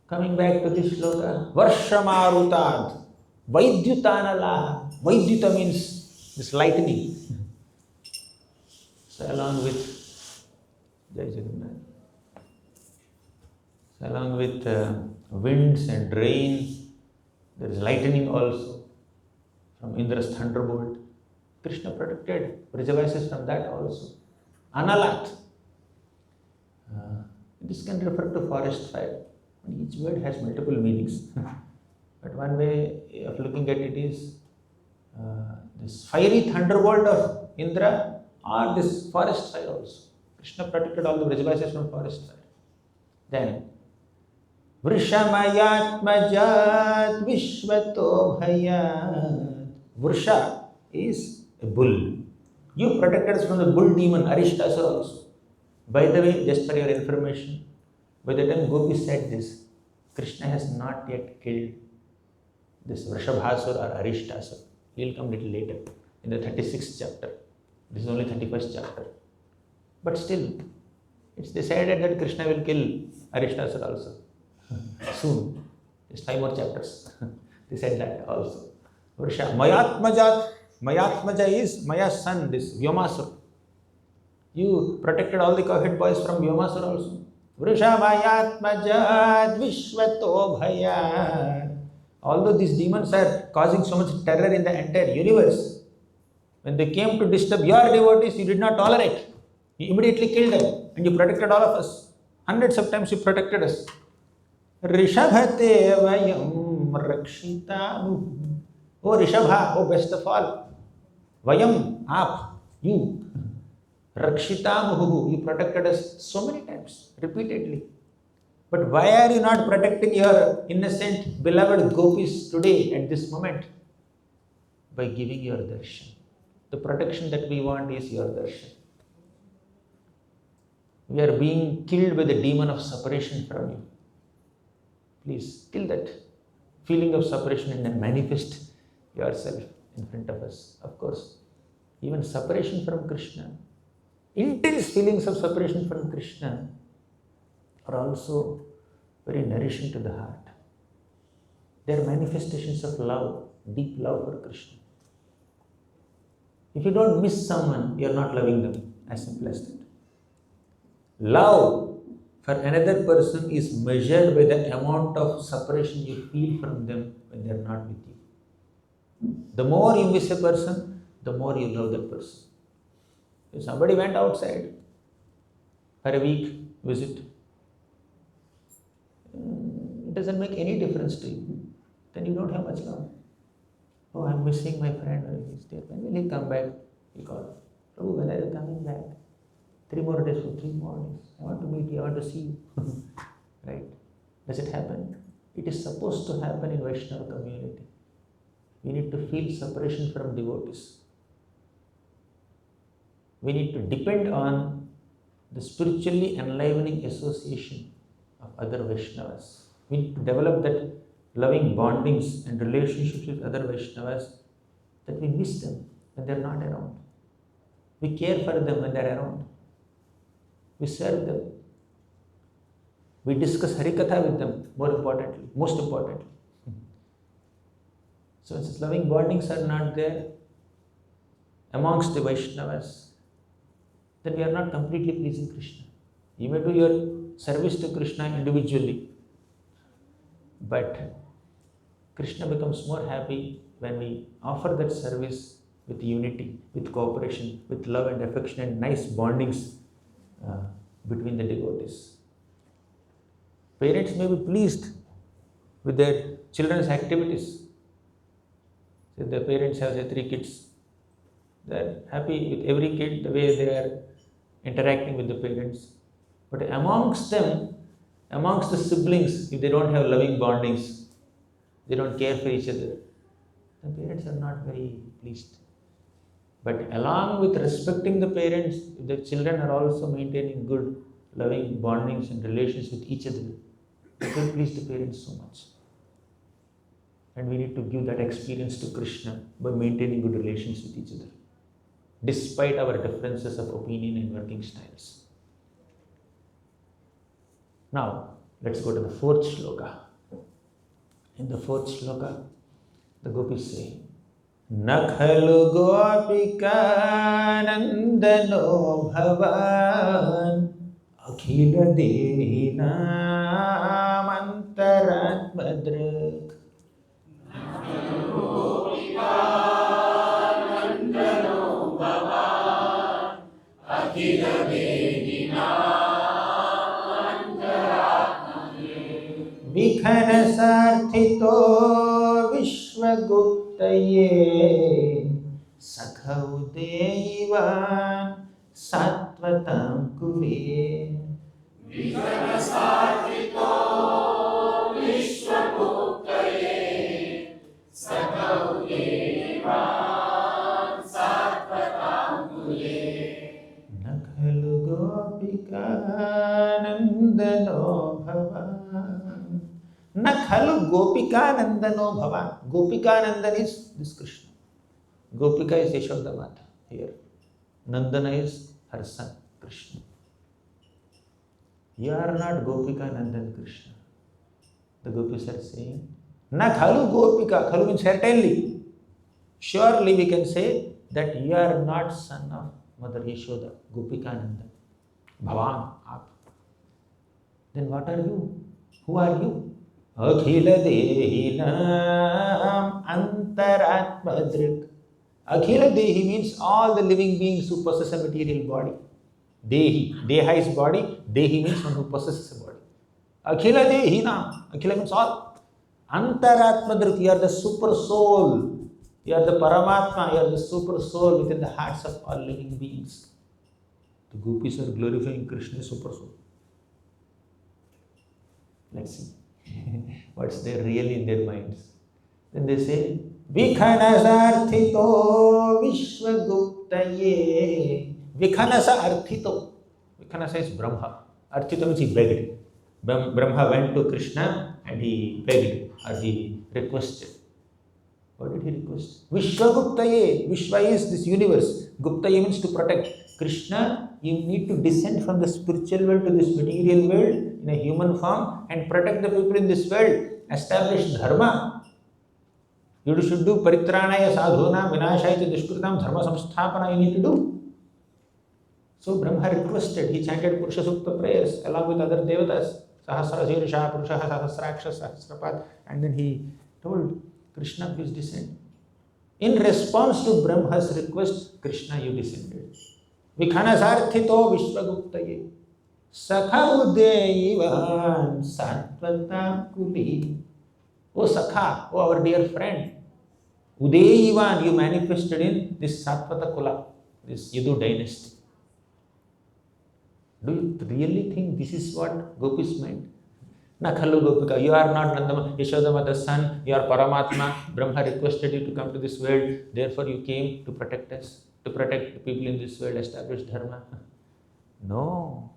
coming back to this shloka, Varshamarutad, Vaidyutanalaha. Vaidyuta means this lightning. So, along with Jai Jagannath, so along with winds and rain, there is lightning also from Indra's thunderbolt. Krishna protected Vrajavasis from that also. Analat. This can refer to forest fire. Each word has multiple meanings. But one way of looking at it is this fiery thunderbolt of Indra or this forest fire also. Krishna protected all the Vrajavasis from forest fire. Then, Vrishamayatmajat Vishvato Bhayat. Vrisha is a bull. You protected us from the bull demon Arishtasura also. By the way, just for your information, by the time Gopi said this, Krishna has not yet killed this Vrishabhasura or Arishtasura. He will come little later in the 36th chapter. This is only 31st chapter. But still, it's decided that Krishna will kill Arishtasura also. Soon. Just 5 more chapters. They said that also. Vrisha. Mayatmajat. Mayatmaja is Maya's son, this Vyomasura. You protected all the cowhead boys from Vyomasura also. Vrisha Mayatmajat Vishvato Bhayat. Although these demons are causing so much terror in the entire universe, when they came to disturb your devotees, you did not tolerate. You immediately killed them and you protected all of us. Hundreds of times you protected us. Rishabhate Vayam Rakshita. Oh Rishabha, oh best of all. Vayam, aap, you. Rakshita Muhu, you protected us so many times, repeatedly. But why are you not protecting your innocent, beloved gopis today at this moment? By giving your darshan. The protection that we want is your darshan. We are being killed by the demon of separation from you. Please kill that feeling of separation and then manifest yourself in front of us. Of course, even separation from Krishna, intense feelings of separation from Krishna are also very nourishing to the heart. They are manifestations of love, deep love for Krishna. If you don't miss someone, you are not loving them. As simple as that. Love for another person is measured by the amount of separation you feel from them when they are not with you. The more you miss a person, the more you love that person. If somebody went outside for a week visit, it doesn't make any difference to you. Then you don't have much love. Oh, I'm missing my friend. He's there. When will he come back? You call. Prabhu, when are you coming back? 3 more days. 3 more days. I want to meet you. I want to see you. Right? Does it happen? It is supposed to happen in Vaishnava community. We need to feel separation from devotees. We need to depend on the spiritually enlivening association of other Vaishnavas. We need to develop that loving bondings and relationships with other Vaishnavas that we miss them when they are not around. We care for them when they are around. We serve them. We discuss Harikatha with them, most importantly. So since loving bondings are not there amongst the Vaishnavas, then we are not completely pleasing Krishna. You may do your service to Krishna individually, but Krishna becomes more happy when we offer that service with unity, with cooperation, with love and affection and nice bondings between the devotees. Parents may be pleased with their children's activities. So the parents have 3 kids. They are happy with every kid, the way they are interacting with the parents. But amongst them, amongst the siblings, if they don't have loving bondings, they don't care for each other, the parents are not very pleased. But along with respecting the parents, if the children are also maintaining good, loving bondings and relations with each other, it will please the parents so much. And we need to give that experience to Krishna by maintaining good relations with each other, despite our differences of opinion and working styles. Now, let's go to the fourth shloka. In the fourth shloka, the gopis say, Nakhalu gopika nandano bhavan akhila dehi namantaratmadrak. Vikhanasarthito vishwaguptaye sakhau devan sattvatam kule. Nakhalu gopika nandano bhavan. Nakhalu gopika nandano bhavan. Gopika nandan is this Krishna. Gopika is Yashoda Mata here. Nandana is her son Krishna. You are not Gopika Nandan Krishna. The gopis are saying, Nakhalu gopika. Khalu means certainly. Surely we can say that you are not son of Mother Yashoda, Gopika Nandan. Bhavan, aap. Then what are you? Who are you? Akhila dehinam antaratmadrik. Akhila dehi means all the living beings who possess a material body. Dehi, deha is body, dehi means one who possesses a body. Akhila dehinam, akhila means all. Antaratmadrik, you are the super soul. You are the Paramatma, you are the super soul within the hearts of all living beings. The gopis are glorifying Krishna's super soul. Let's see what's there really in their minds. Then they say, Vikhanasarthito Vishwaguptaye. Vikhanasa arthito. Vikhanasa is Brahma. Arthito means he begged. Brahma went to Krishna and he begged or he requested. What did he request? Vishwaguptaye. Vishwa is this universe. Guptaye means to protect. Krishna, you need to descend from the spiritual world to this material world in a human form and protect the people in this world. Establish dharma. You should do paritranaya sadhuna vinashaya dushkritam dharma samsthapana you need to do. So Brahma requested. He chanted Purusha Sukta prayers along with other devatas. Sahasra Sirsha, Purusha, Sahasraksha, Sahasrapad. And then he told Krishna, please descend. In response to Brahma's request, Krishna, you descended. Vikhanasarthito Vishwaguptaye Sakha Udevan Sattvatam Kuli. O Sakha, O our dear friend, Udevan, you manifested in this Sattvata Kula, this Yadu dynasty. Do you really think this is what gopis meant? Nakhalu gopika, you are not Nandama, Yashodamata's son, you are Paramatma. Brahma requested you to come to this world, therefore you came to protect us, to protect the people in this world, establish dharma. No,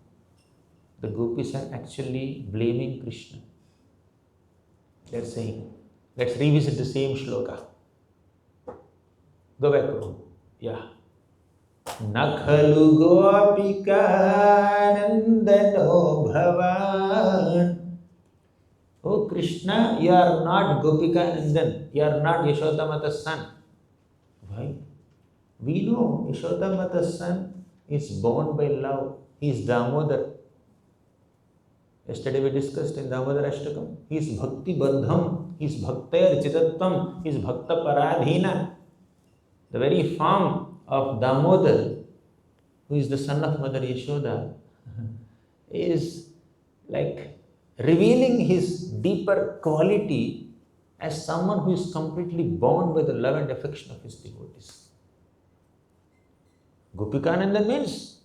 the gopis are actually blaming Krishna. They are saying, let's revisit the same shloka. Go back to yeah. Nakhalu gopika nandano bhavan. Oh Krishna, you are not Gopika Nandan, you are not Yashodamata's son. Why? We know Yashodamata's son is born by love. He is Damodar. Yesterday we discussed in Damodar Ashtakam. He is Bhakti Bandham, he is Bhaktayar Chitattam, he is Bhakta Paradhina. The very form of Damodar, who is the son of Mother Yashoda, is like revealing his deeper quality as someone who is completely bound by the love and affection of his devotees. Gopikananda means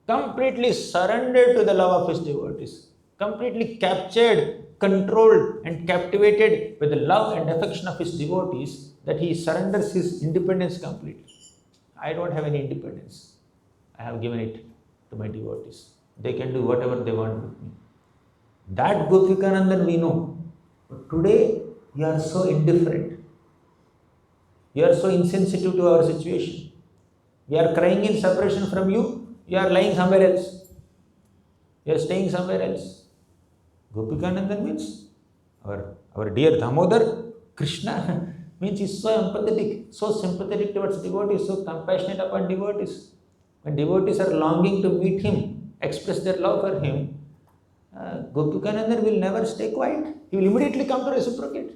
completely surrendered to the love of his devotees, completely captured controlled and captivated by the love and affection of his devotees that he surrenders his independence completely. I don't have any independence. I have given it to my devotees. They can do whatever they want with me. That Gopikanandan we know. But today, you are so indifferent. You are so insensitive to our situation. We are crying in separation from you. You are lying somewhere else. You are staying somewhere else. Gopikanandan means our dear Damodar, Krishna means he is so empathetic, so sympathetic towards devotees, so compassionate upon devotees. When devotees are longing to meet him, express their love for him, Gopikanandan will never stay quiet. He will immediately come to reciprocate.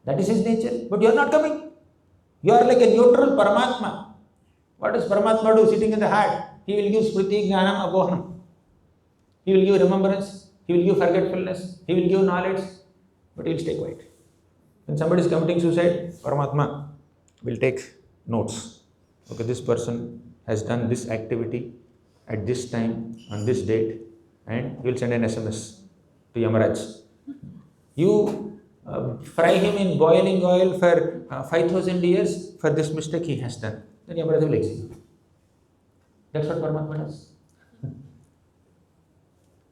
That is his nature. But you are not coming. You are like a neutral Paramatma. What does Paramatma do sitting in the heart? He will give Smriti, Jnanam, Abohanam. He will give remembrance. He will give forgetfulness. He will give knowledge. But he will stay quiet. When somebody is committing suicide, Paramatma will take notes. Okay, this person has done this activity at this time, on this date, and he will send an SMS to Yamaraj. You fry him in boiling oil for 5,000 years for this mistake he has done. Then Yamaraj will execute. That's what Paramatma does.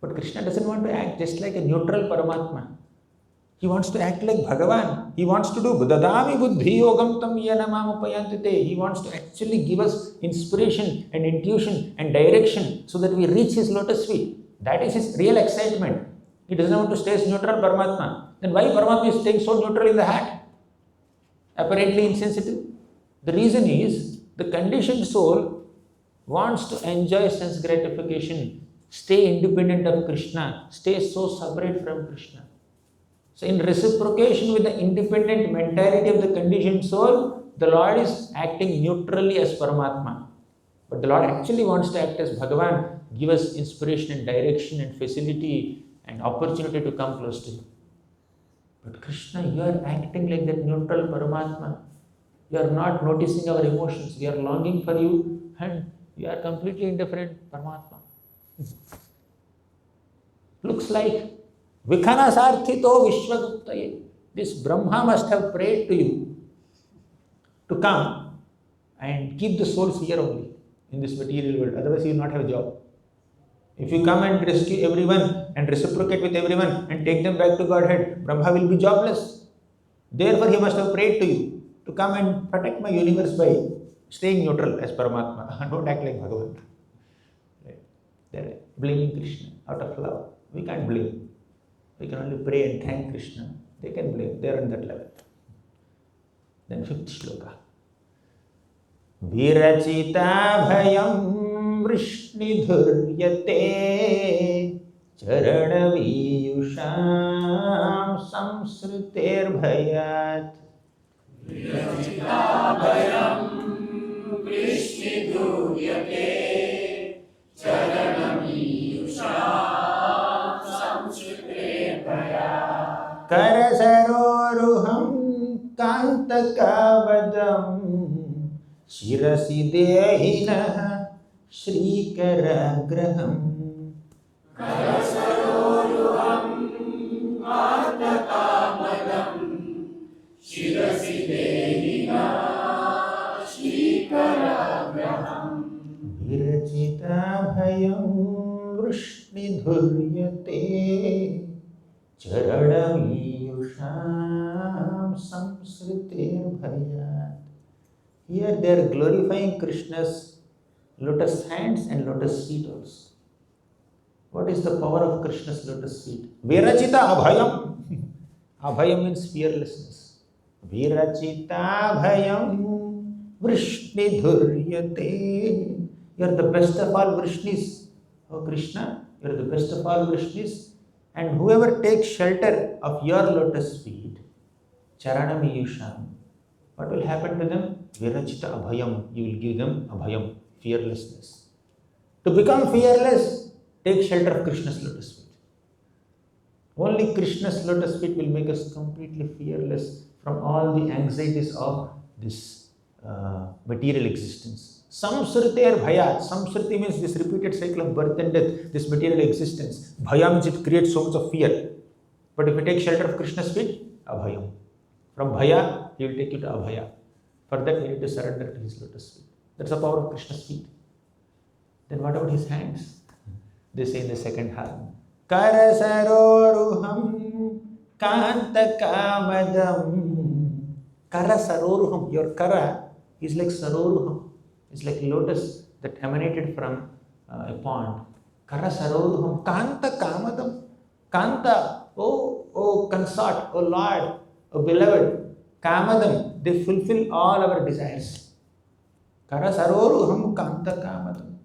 But Krishna doesn't want to act just like a neutral Paramatma. He wants to act like Bhagavan. He wants to do Dadami Buddhi Yogam Tam Yanamam Upayantite. He wants to actually give us inspiration and intuition and direction so that we reach his lotus feet. That is his real excitement. He doesn't want to stay as neutral Paramatma. Then why Paramatma is staying so neutral in the heart? Apparently insensitive. The reason is the conditioned soul wants to enjoy sense gratification, stay independent of Krishna, stay so separate from Krishna. So in reciprocation with the independent mentality of the conditioned soul, the Lord is acting neutrally as Paramatma. But the Lord actually wants to act as Bhagavan, give us inspiration and direction and facility and opportunity to come close to him. But Krishna, you are acting like that neutral Paramatma. You are not noticing our emotions. We are longing for you and you are completely indifferent Paramatma. Looks like Vikhanasarthito Vishwaguptaye. This Brahma must have prayed to you to come and keep the souls here only in this material world. Otherwise, you will not have a job. If you come and rescue everyone and reciprocate with everyone and take them back to Godhead, Brahma will be jobless. Therefore, he must have prayed to you to come and protect my universe by staying neutral as Paramatma. Don't act like Bhagavan. They're blaming Krishna out of love. We can't blame. We can only pray and thank Krishna. They can blame. They are on that level. Then 5th shloka. Virachita bhayam vrishnidhuryate charanaviyusham samsriter bhayat. Virachita bhayam vrishnidhuryate charanamiyusham samsriter bhayat. Karasaroruham kantakavadam Shirasi Dehinah Shrikaragraham. Karasaroruham Kartakamadam Shirasi Dehinah Shrikaragraham. Virachita bhayam vrishnidhuryate charanamiyusham samsriter bhayat. Here they are glorifying Krishna's lotus hands and lotus feet also. What is the power of Krishna's lotus feet? Virachita abhayam. Abhayam means fearlessness. Virachita abhayam vrishnidhuryate. You are the best of all Vrishnis. Oh Krishna, you are the best of all Vrishnis. And whoever takes shelter of your lotus feet, charanamiyusham, what will happen to them? Virachita abhayam. You will give them abhayam, fearlessness. To become fearless, take shelter of Krishna's lotus feet. Only Krishna's lotus feet will make us completely fearless from all the anxieties of this material existence. Samsriter bhayat. Samsriti means this repeated cycle of birth and death, this material existence. Bhaya means it creates so much of fear. But if you take shelter of Krishna's feet, abhayam. From bhaya, he will take you to abhaya. For that, we need to surrender to his lotus feet. That's the power of Krishna's feet. Then what about his hands? They say in the second half, Karasaroruham Kanta Kamadam. Karasaroruham. Your kara is like saroruham. It's like lotus that emanated from a pond. Karasaroruham Kanta Kamadam. Kanta, oh consort, oh Lord, oh beloved. Kamadam, they fulfill all our desires. Karasaroruham Kanta Kamadam.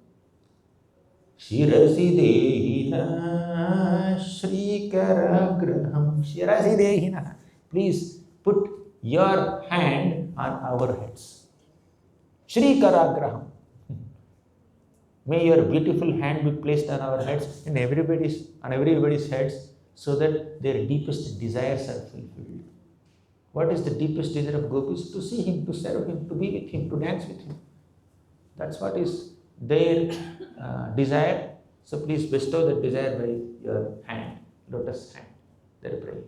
Shirasi Dehina Shri Karagraham. Shirasi Dehina. Please put your hand on our heads. Shri Karagraham. May your beautiful hand be placed on our heads and on everybody's heads so that their deepest desires are fulfilled. What is the deepest desire of gopis? To see him, to serve him, to be with him, to dance with him. That's what is their desire. So please bestow that desire by your hand, lotus hand. They're praying.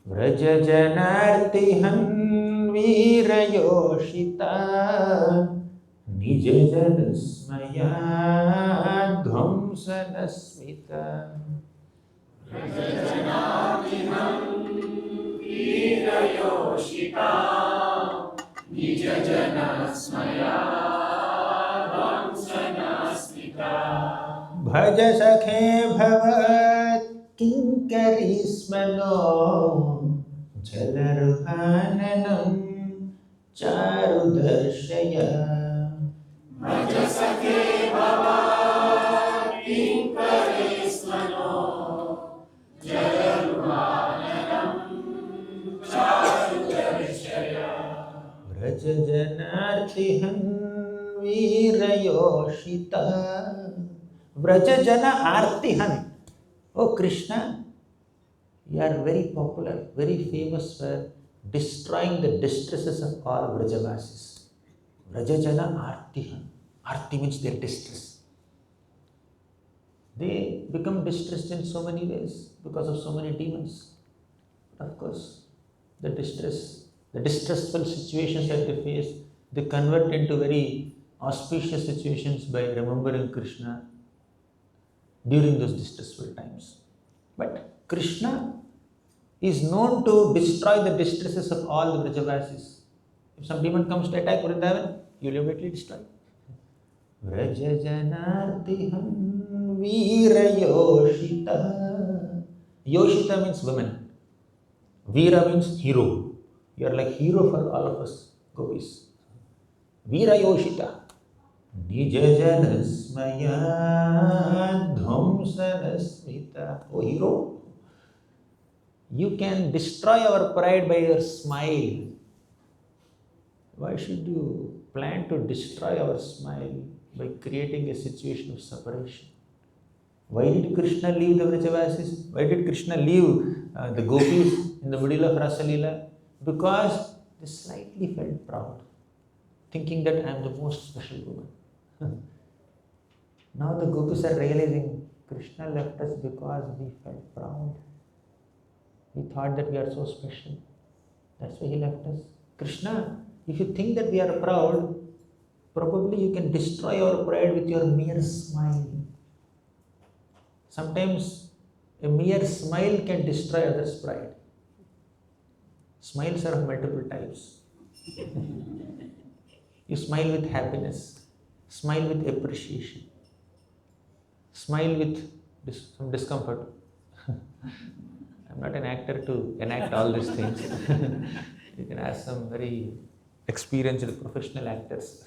Vraja janartihan virayoshita Nija janasmaya dhvamsanasmita. Yoshita Nija Janasmaya Vamsanasmita Bhaja sakhe bhavat kinkarismano jalaruhananam charudarshaya. Majasake Bhava Kinkarismano Jalaruhananam Charudarshaya Vraja janartihan virayoshita. Vraja jana artihan. Oh Krishna, you are very popular, very famous for destroying the distresses of all Vrajavasis. Vrajajana artihan. Arti means their distress. They become distressed in so many ways because of so many demons. Of course, the distressful situations that they face, they convert into very auspicious situations by remembering Krishna during those distressful times. But Krishna is known to destroy the distresses of all the Vrajavasis. If some demon comes to attack Vrindavan, you will immediately destroy. Vrajajanartiham Veera Yoshita. Yoshita means women. Veera means hero. You are like hero for all of us, gopis. Veera Yoshita. Nijajanasmaya dhvamsanasmita. Oh hero, you can destroy our pride by your smile. Why should you plan to destroy our smile by creating a situation of separation? Why did Krishna leave the Vrajavasis? Why did Krishna leave the gopis in the middle of Rasa Leela? Because they slightly felt proud, thinking that I am the most special woman. Now the gopis are realizing Krishna left us because we felt proud. We thought that we are so special. That's why he left us. Krishna, if you think that we are proud, probably you can destroy our pride with your mere smile. Sometimes a mere smile can destroy others' pride. Smiles are of multiple types. You smile with happiness, smile with appreciation, smile with some discomfort. I'm not an actor to enact all these things. You can ask some very experienced professional actors.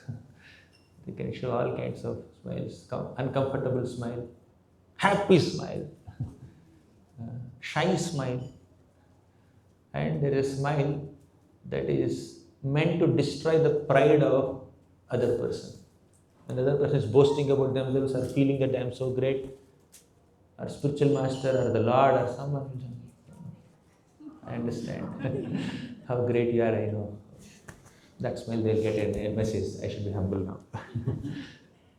They can show all kinds of smiles, uncomfortable smile, happy smile, shy smile, and there is a smile that is meant to destroy the pride of other person. When the other person is boasting about themselves or feeling that I am so great, or spiritual master or the Lord or someone, I understand how great you are, I know. That smile they'll get a message, I should be humble now.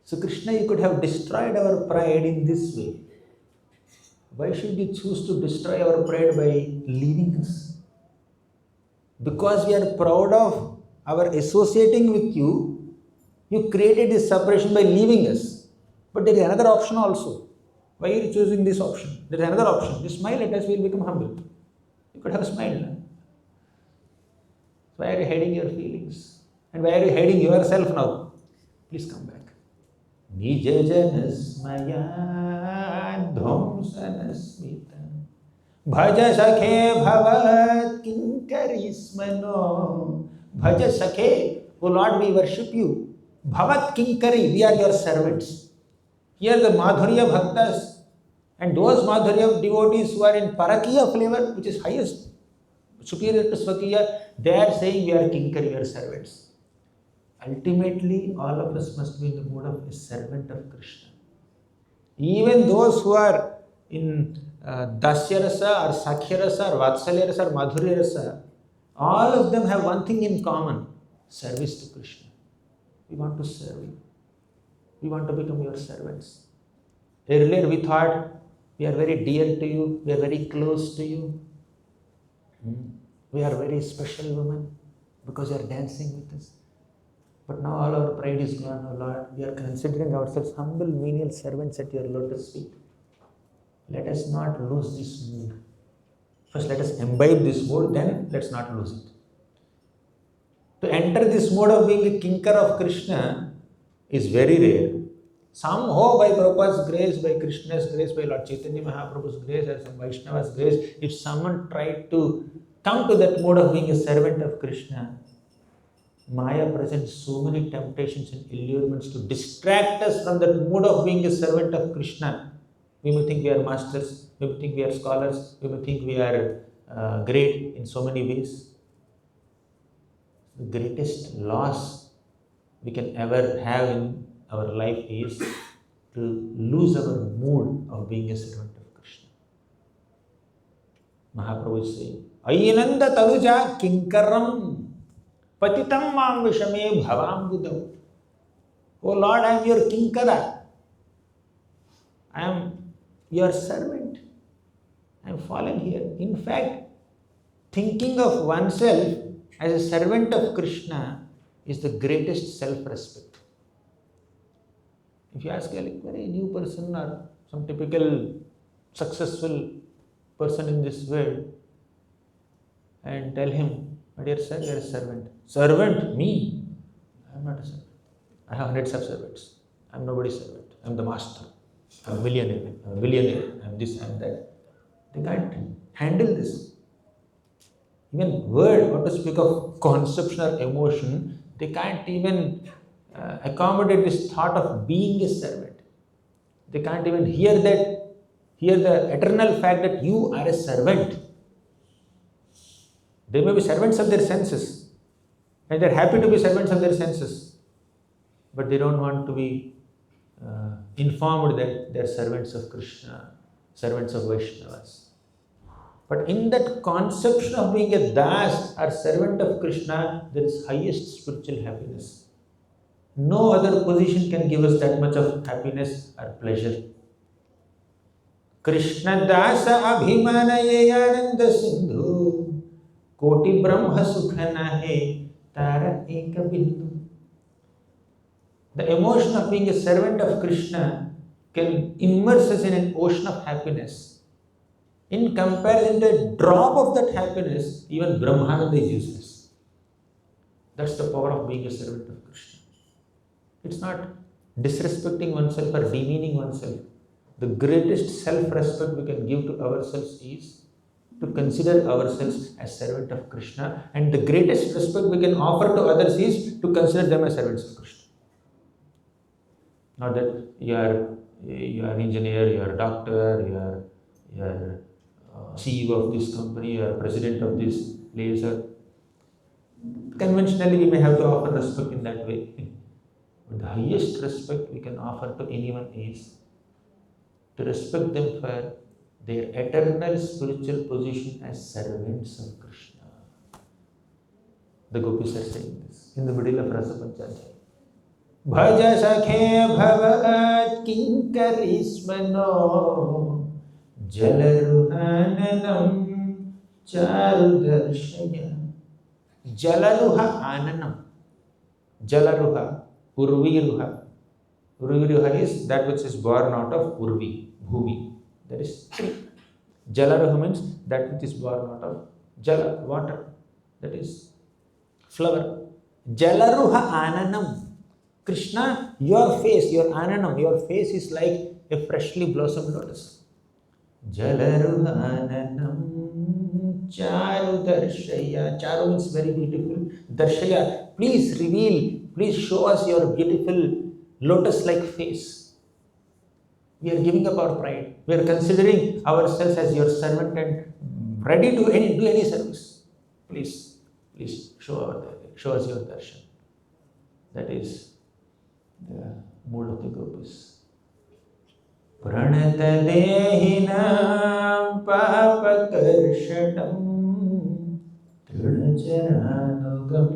So Krishna, you could have destroyed our pride in this way. Why should you choose to destroy our pride by leaving us? Because we are proud of our associating with you, you created this separation by leaving us. But there is another option also. Why are you choosing this option? There is another option. You smile at us, we will become humble. You could have smiled. No? Why are you hiding your feelings? And why are you hiding yourself now? Please come back. Nijajanasmaya dhvamsanasmita bhaja sakhe bhavat kinkarismano bhaja sakhe. O Lord, we worship you. Bhavat kinkari, we are your servants. Here the Madhurya Bhaktas and those Madhurya devotees who are in Parakiya flavor, which is highest, superior to Swakiya, they are saying we are kinkari, we are servants. Ultimately, all of us must be in the mood of a servant of Krishna. Even those who are in Dasya Rasa or Sakhya Rasa or Vatsalya Rasa or Madhurya Rasa, all of them have one thing in common: service to Krishna. We want to serve you. We want to become your servants. Earlier we thought we are very dear to you, we are very close to you. We are very special women because you are dancing with us. But now all our pride is gone, oh Lord. We are considering ourselves humble, menial servants at your lotus feet. Let us not lose this mood. First, let us imbibe this mood, then let's not lose it. To enter this mode of being a kinkar of Krishna is very rare. Somehow, by Prabhupada's grace, by Krishna's grace, by Lord Chaitanya Mahaprabhu's grace, or some Vaishnava's grace, if someone tried to come to that mode of being a servant of Krishna, Maya presents so many temptations and allurements to distract us from that mood of being a servant of Krishna. We may think we are masters, we may think we are scholars, we may think we are great in so many ways. The greatest loss we can ever have in our life is to lose our mood of being a servant of Krishna. Mahaprabhu is saying, Ainanda tanuja kinkaram patitam mam vishame bhavam budam. Oh Lord, I am your kinkara. I am your servant. I am fallen here. In fact, thinking of oneself as a servant of Krishna is the greatest self-respect. If you ask a very new person or some typical successful person in this world and tell him, my dear sir, you are a servant. Servant? Me? I am not a servant. I have hundreds of servants. I am nobody's servant. I am the master. I am a millionaire. I am a billionaire. I am this, I am that. They can't handle this. Even word, what to speak of conception or emotion, they can't even accommodate this thought of being a servant. They can't even hear the eternal fact that you are a servant. They may be servants of their senses, and they are happy to be servants of their senses, but they don't want to be informed that they are servants of Krishna, servants of Vaishnavas. But in that conception of being a das or servant of Krishna, there is highest spiritual happiness. No other position can give us that much of happiness or pleasure. Krishna dasa abhimanaye ananda sindhu koti brahma sukha nahe tara eka bindu. The emotion of being a servant of Krishna can immerse us in an ocean of happiness. In comparison to a drop of that happiness, even Brahmananda is useless. That's the power of being a servant of Krishna. It's not disrespecting oneself or demeaning oneself. The greatest self-respect we can give to ourselves is to consider ourselves as servant of Krishna, and the greatest respect we can offer to others is to consider them as servants of Krishna. Not that you are an engineer, you are a doctor, you are CEO of this company, you are president of this place. Conventionally, we may have to offer respect in that way. But the highest respect we can offer to anyone is to respect them for their eternal spiritual position as servants of Krishna. The Gopis are saying this in the middle of Rasa Panchadhyaya. Bhaja sakhe bhavat kinkarismano Jalaruhananam Charudarshaya. Jalaruha Ananam. Jalaruha, Urviruha. Urviruha is that which is born out of Urvi, Bhumi. That is tree. Jalaruha means that which is born out of Jala, water. That is flower. Jalaruha Ananam. Krishna, your face, your Ananam, your face is like a freshly blossomed lotus. Jalaruha Ananam Charu Darshaya. Charu means very beautiful. Darshaya, please reveal, please show us your beautiful lotus-like face. We are giving up our pride. We are considering ourselves as your servant and ready to do any service. Please show us your darshan. That is the mood of the gopis. Pranata dehinam papakarshanam Trinacharanugam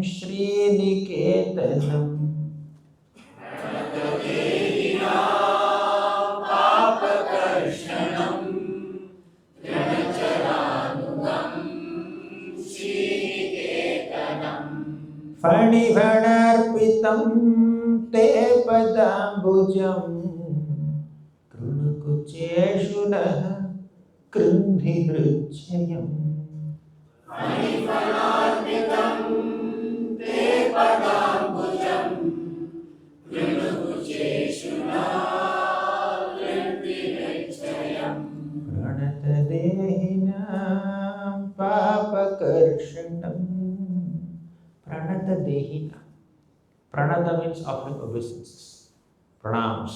Sriniketanam. Papakarshanam Trinacharanugam Sriniketanam Fanivanarpitam te padambujam Krunukucheshunah Krundhi hruchayam. Manifanarpitam te padambujam Krinukucheshuna Krindihechayam Pranata dehinam papakarshanam. Pranata dehina. Pranata means offering obeisances. Pranams.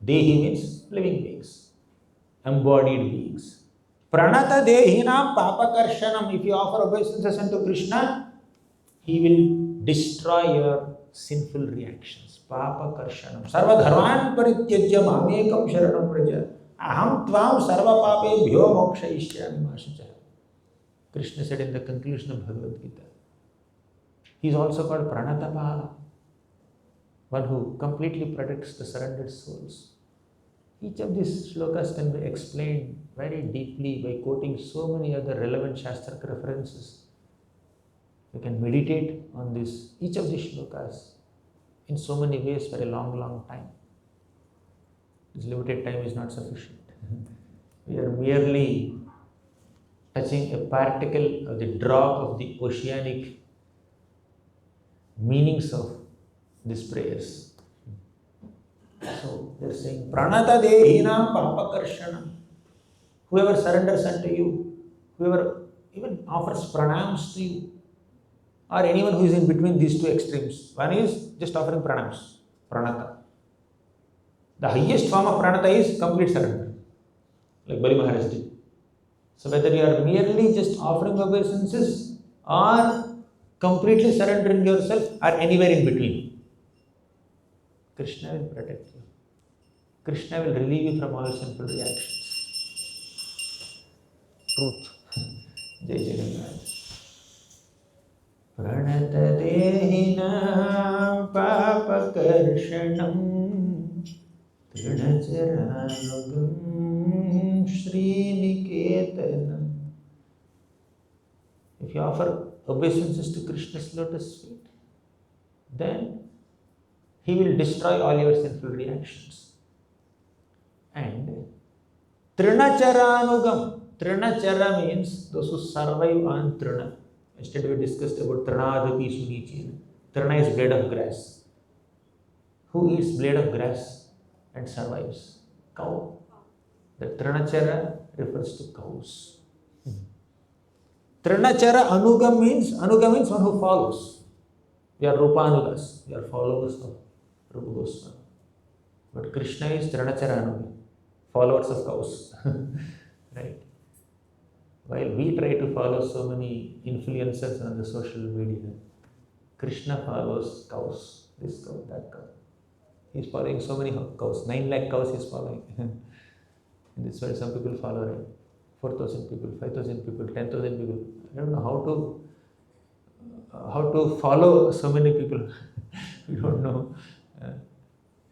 Dehi means living beings, embodied beings. Pranata dehinam papakarshanam. If you offer obeisances unto Krishna, he will destroy your sinful reactions. Papakarshanam. Sarva dharman parityajya mamekam sharanam praja. Aham tvam sarva papebhyo mokshayishyami mashacha. Krishna said in the conclusion of Bhagavad Gita. He is also called Pranatapala, one who completely protects the surrendered souls. Each of these shlokas can be explained very deeply by quoting so many other relevant Shastric references. You can meditate on this, each of these shlokas in so many ways for a long time. This limited time is not sufficient. We are merely touching a particle of the drop of the oceanic meanings of these prayers. So they are saying, Pranata dehinam papakarshanam. Whoever surrenders unto you, whoever even offers pranams to you, or anyone who is in between these two extremes. One is just offering pranams, pranata. The highest form of pranata is complete surrender, like Bali Maharaj did. So whether you are merely just offering obeisances or completely surrendering yourself or anywhere in between, Krishna will protect you. Krishna will relieve you from all sinful reactions. Truth. Jai Jagannath. Pranata dehinam papakarshanam Trinacharanugam Sriniketanam. If you offer obeisances to Krishna's lotus feet, then he will destroy all your sinful reactions. And Trinacharanugam. Trinachara means those who survive on Trina. Yesterday we discussed about Trinadapi Sunichina. Trina is blade of grass. Who eats blade of grass and survives? Cow. The Trinachara refers to cows. Trinachara Anugam means one who follows. We are Rupanugas. We are followers of Rupa Goswami. But Krishna is Trinachara Anugam, followers of cows. Right? While we try to follow so many influencers on the social media, Krishna follows cows. This cow, that cow. He is following so many cows. 9 lakh cows he is following. In this world, some people follow, right? 4,000 people, 5,000 people, 10,000 people. I don't know how to follow so many people. We don't know.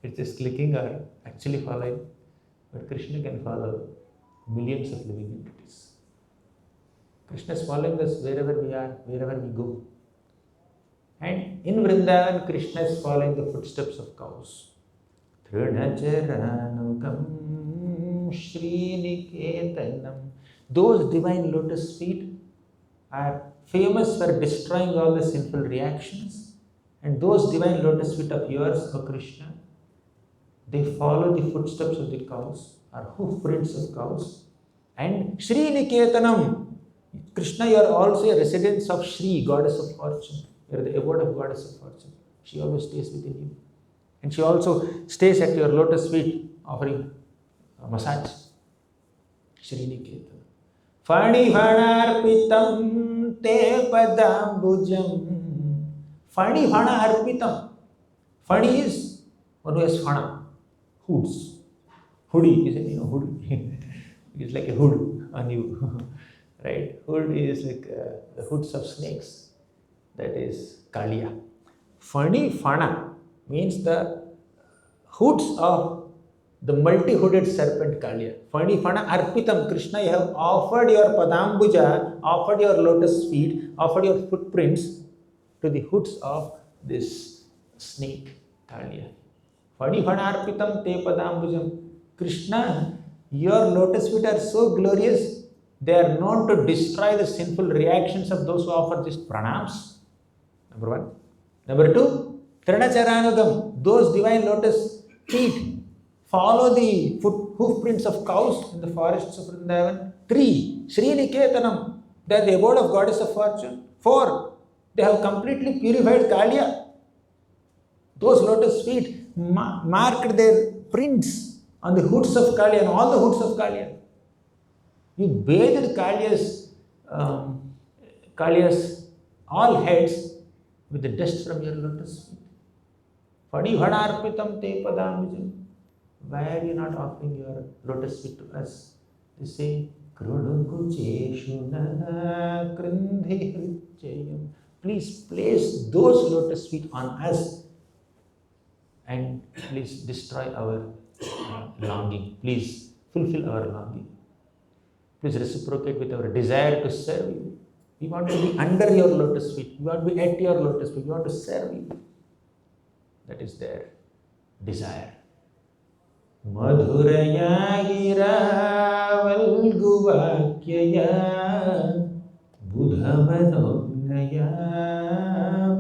It's just clicking or actually following. but Krishna can follow millions of living entities. Krishna is following us wherever we are, wherever we go. And in Vrindavan, Krishna is following the footsteps of cows. Trinacharanukam Sriniketanam. Those divine lotus feet are famous for destroying all the sinful reactions. And those divine lotus feet of yours, O Krishna, they follow the footsteps of the cows, or hoof prints of cows. And Sriniketanam. Krishna, you are also a resident of Shri, goddess of fortune. You are the abode of goddess of fortune. She always stays within you. And she also stays at your lotus feet, offering a massage. Sriniketanam. Fani Arpitam Te Padambujam. Fani Arpitam. Fani is one who has fana, hoods. Hoodie, isn't it? Hood. It's like a hood on you. Right? Hood is like the hoods of snakes. That is Kaliya. Fana means the hoods of the multi-hooded serpent Kaliya. Fana Arpitam. Krishna, you have offered your Padambuja, offered your lotus feet, offered your footprints to the hoods of this snake Kaliya. Fana Arpitam Te Padambujam. Krishna, your lotus feet are so glorious, they are known to destroy the sinful reactions of those who offer just pranams. Number one. Number two, Trinacharanugam. Those divine lotus feet follow the hoof prints of cows in the forests of Vrindavan. 3. Sriniketanam. They are the abode of goddess of fortune. 4. They have completely purified Kaliya. Those lotus feet marked their prints on the hoods of Kaliya and all the hoods of Kaliya. You bathed Kaliya's all heads with the dust from your lotus feet. Fani Arpitam Te Padambujam. Why are you not offering your lotus feet to us? They say, Krudukucheshuna Krindhi Hrichayam. Please place those lotus feet on us and please destroy our longing. Please fulfill our longing. Please reciprocate with our desire to serve you. We want to be under your lotus feet. We want to be at your lotus feet. We want to serve you. That is their desire. Madhuraya gira valguvakyaya budhamanogaya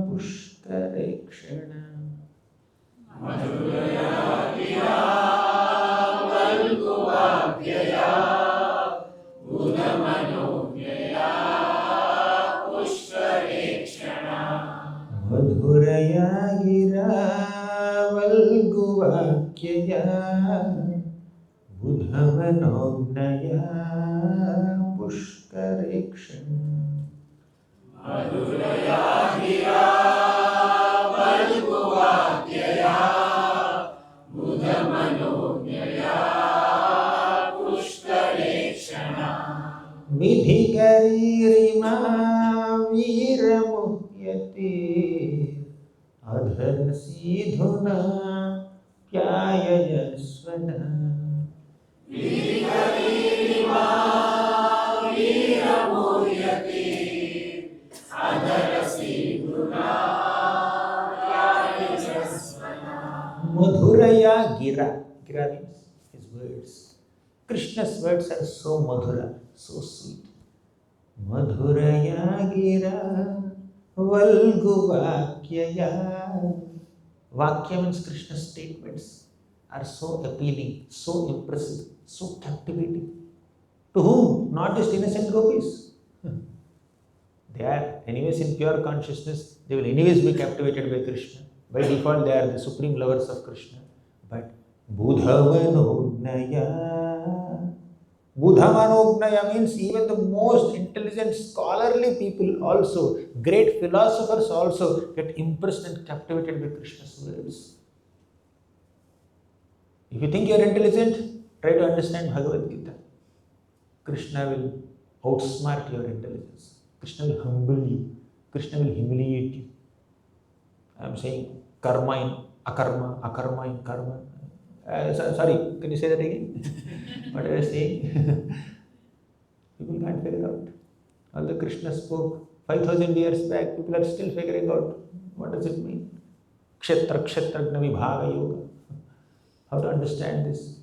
pushkarekshana. Madhuraya gira valguvakyaya budhamanogaya pushkarekshana. Madhuraya gira valguvakyaya budhamanognaya pushkarekshana. Madhuraya gira valguvakyaya budhamanogaya pushkarekshana. Vidhikaririma viramuhyate adharasidhuna pyayayasvana. Vidhikaririma viramuhyate adharasidhuna pyayayasvana. Madhuraya gira. Gira means his words. Krishna's words are so madhura, so sweet. Madhuraya gira valguvakyaya. Vakya means Krishna's statements are so appealing, so impressive, so captivating. To whom? Not just innocent gopis. They are anyways in pure consciousness. They will anyways be captivated by Krishna. By default, they are the supreme lovers of Krishna. But Budhamanognaya. Budhamanognaya means even the most intelligent, scholarly people also, great philosophers also get impressed and captivated by Krishna's words. If you think you are intelligent, try to understand Bhagavad Gita. Krishna will outsmart your intelligence. Krishna will humble you. Krishna will humiliate you. I am saying karma in akarma, akarma in karma. Sorry, can you say that again? What I was saying? People can't figure out. Although Krishna spoke 5,000 years back, people are still figuring out what does it mean. Kshetra Kshetragna Vibhaga Yoga. How to understand this?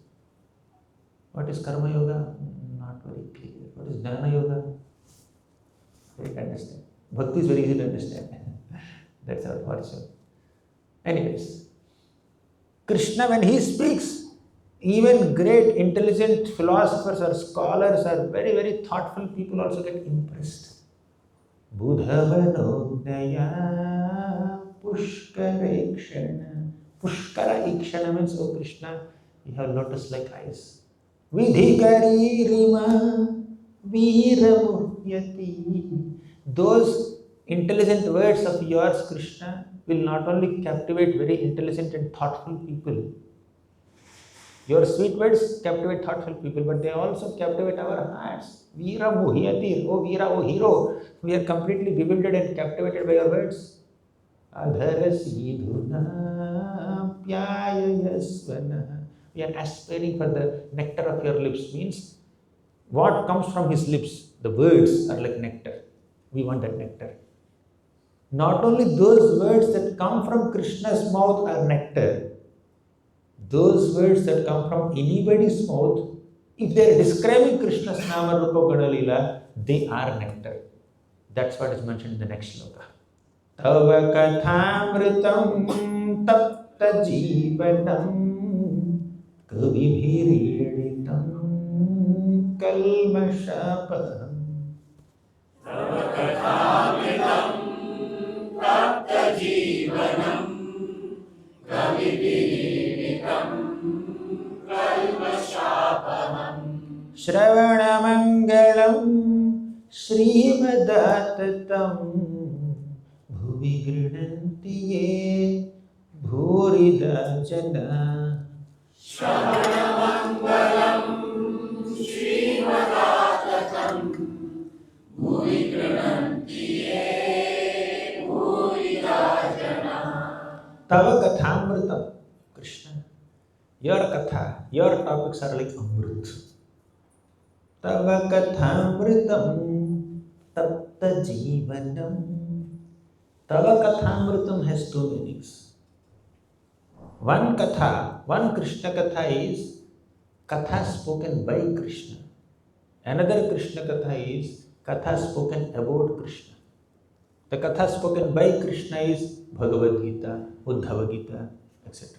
What is Karma Yoga? Not very clear. What is Jnana Yoga? Very to understand. Bhakti is very easy to understand. That's our fortune. Anyways, Krishna, when he speaks, even great intelligent philosophers or scholars or very, very thoughtful people also get impressed. Budhavanodaya Pushkara Ikshana. Pushkara Ikshana means, oh Krishna, you have lotus-like eyes. Vidhikari Rima Viramuhyati. Those intelligent words of yours, Krishna, will not only captivate very intelligent and thoughtful people. Your sweet words captivate thoughtful people, but they also captivate our hearts. Veera Muhyati, oh Veera, oh hero. We are completely bewildered and captivated by your words. Adharasidhuna Pyayayasvana. We are aspiring for the nectar of your lips. Means what comes from his lips, the words are like nectar. We want that nectar. Not only those words that come from Krishna's mouth are nectar, those words that come from anybody's mouth, if they are describing Krishna's Nama Rupa Guna Leela, they are nectar. That's what is mentioned in the next sloka. Tava kathamritam tapta jivanam kavibhiriritam kalmashapaham. Tava kathamritam tapta jivanam kavibhiritam kalmashapaham. Shravanamangalam Srimadattatam Bhuvi Gridhanti Ye Bhurida Jana. Shravanamangalam Srimadattatam Bhuvi Gridhanti Ye Bhurida Jana. Tava Kathamritam, Krishna, your Katha, your topics are like Amrit. Tava Kathamritam Tapta Jivanam. Tava Kathamritam has two meanings. One Katha, one Krishna Katha is Katha spoken by Krishna. Another Krishna Katha is Katha spoken about Krishna. The Katha spoken by Krishna is Bhagavad Gita, Uddhava Gita, etc.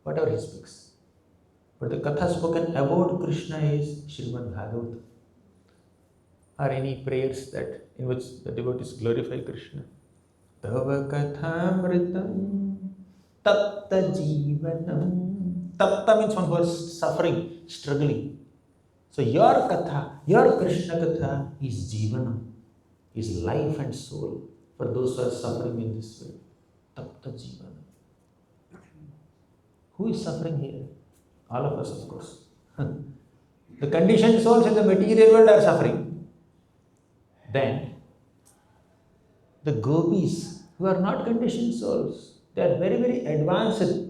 Whatever he speaks. But the Katha spoken about Krishna is Srimad Bhagavatam. Or any prayers that in which the devotees glorify Krishna. Tava Kathamritam Tapta Jivanam. Tapta means one who is suffering, struggling. So your Katha, your Krishna Katha is Jivanam, is life and soul for those who are suffering in this way. Tapta Jivanam. Who is suffering here? All of us, of course. The conditioned souls in the material world are suffering. Then, the gopis who are not conditioned souls, they are very, very advanced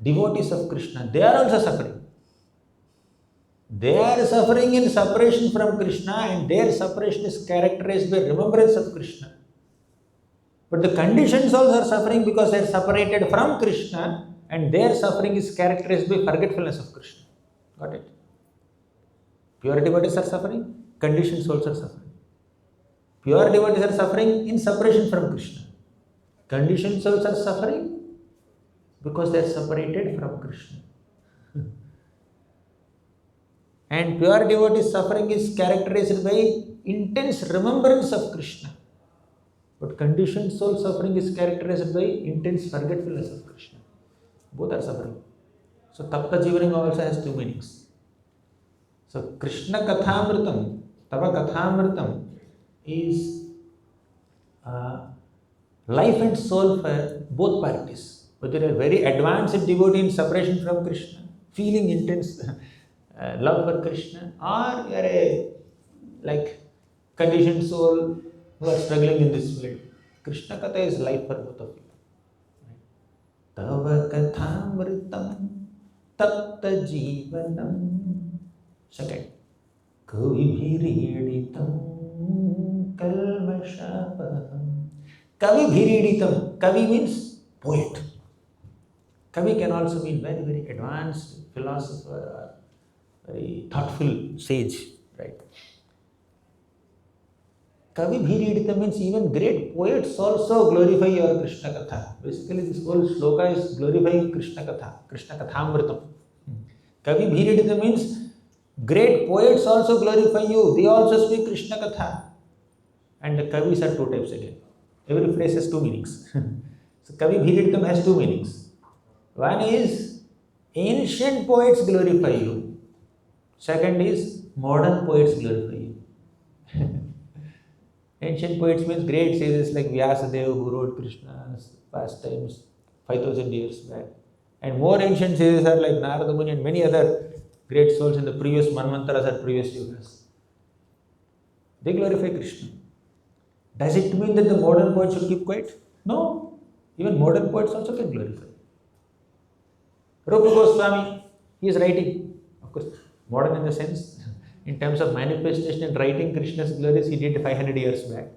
devotees of Krishna. They are also suffering. They are suffering in separation from Krishna, and their separation is characterized by remembrance of Krishna. But the conditioned souls are suffering because they are separated from Krishna, and their suffering is characterized by forgetfulness of Krishna. Got it? Pure devotees are suffering, conditioned souls are suffering. Pure devotees are suffering in separation from Krishna. Conditioned souls are suffering because they are separated from Krishna. And pure devotees' suffering is characterized by intense remembrance of Krishna. But conditioned soul suffering is characterized by intense forgetfulness of Krishna. Both are suffering. So Tapta Jivanam also has two meanings. So Krishna Kathamritam, Tava Kathamritam is life and soul for both parties. Whether you are very advanced devotee in separation from Krishna, feeling intense love for Krishna, or you are a conditioned soul who are struggling in this world. Krishna Katha is life for both of you. Tava Kathamritam tapta jivanam. Second, kavibhiriditam kalmashapaham. Kavibhiriditam. Kavi means poet. Kavi can also mean very, very advanced philosopher or very thoughtful sage, right? Kavi Bhiridita means even great poets also glorify your Krishna Katha. Basically, this whole sloka is glorifying Krishna Katha, Krishna Kathamritam. Kavi Bhiridita means great poets also glorify you. They also speak Krishna Katha. And the Kavis are two types again. Every phrase has two meanings. So Kavi Bhiriditam has two meanings. One is ancient poets glorify you. Second is modern poets glorify you. Ancient poets means great sages like Vyasadeva who wrote Krishna's pastimes 5000 years back. And more ancient sages are like Narada Muni and many other great souls in the previous Manvantaras or previous yugas. They glorify Krishna. Does it mean that the modern poets should keep quiet? No. Even modern poets also can glorify. Rupa Goswami, he is writing, of course, modern in the sense, in terms of manifestation and writing Krishna's glories, he did 500 years back.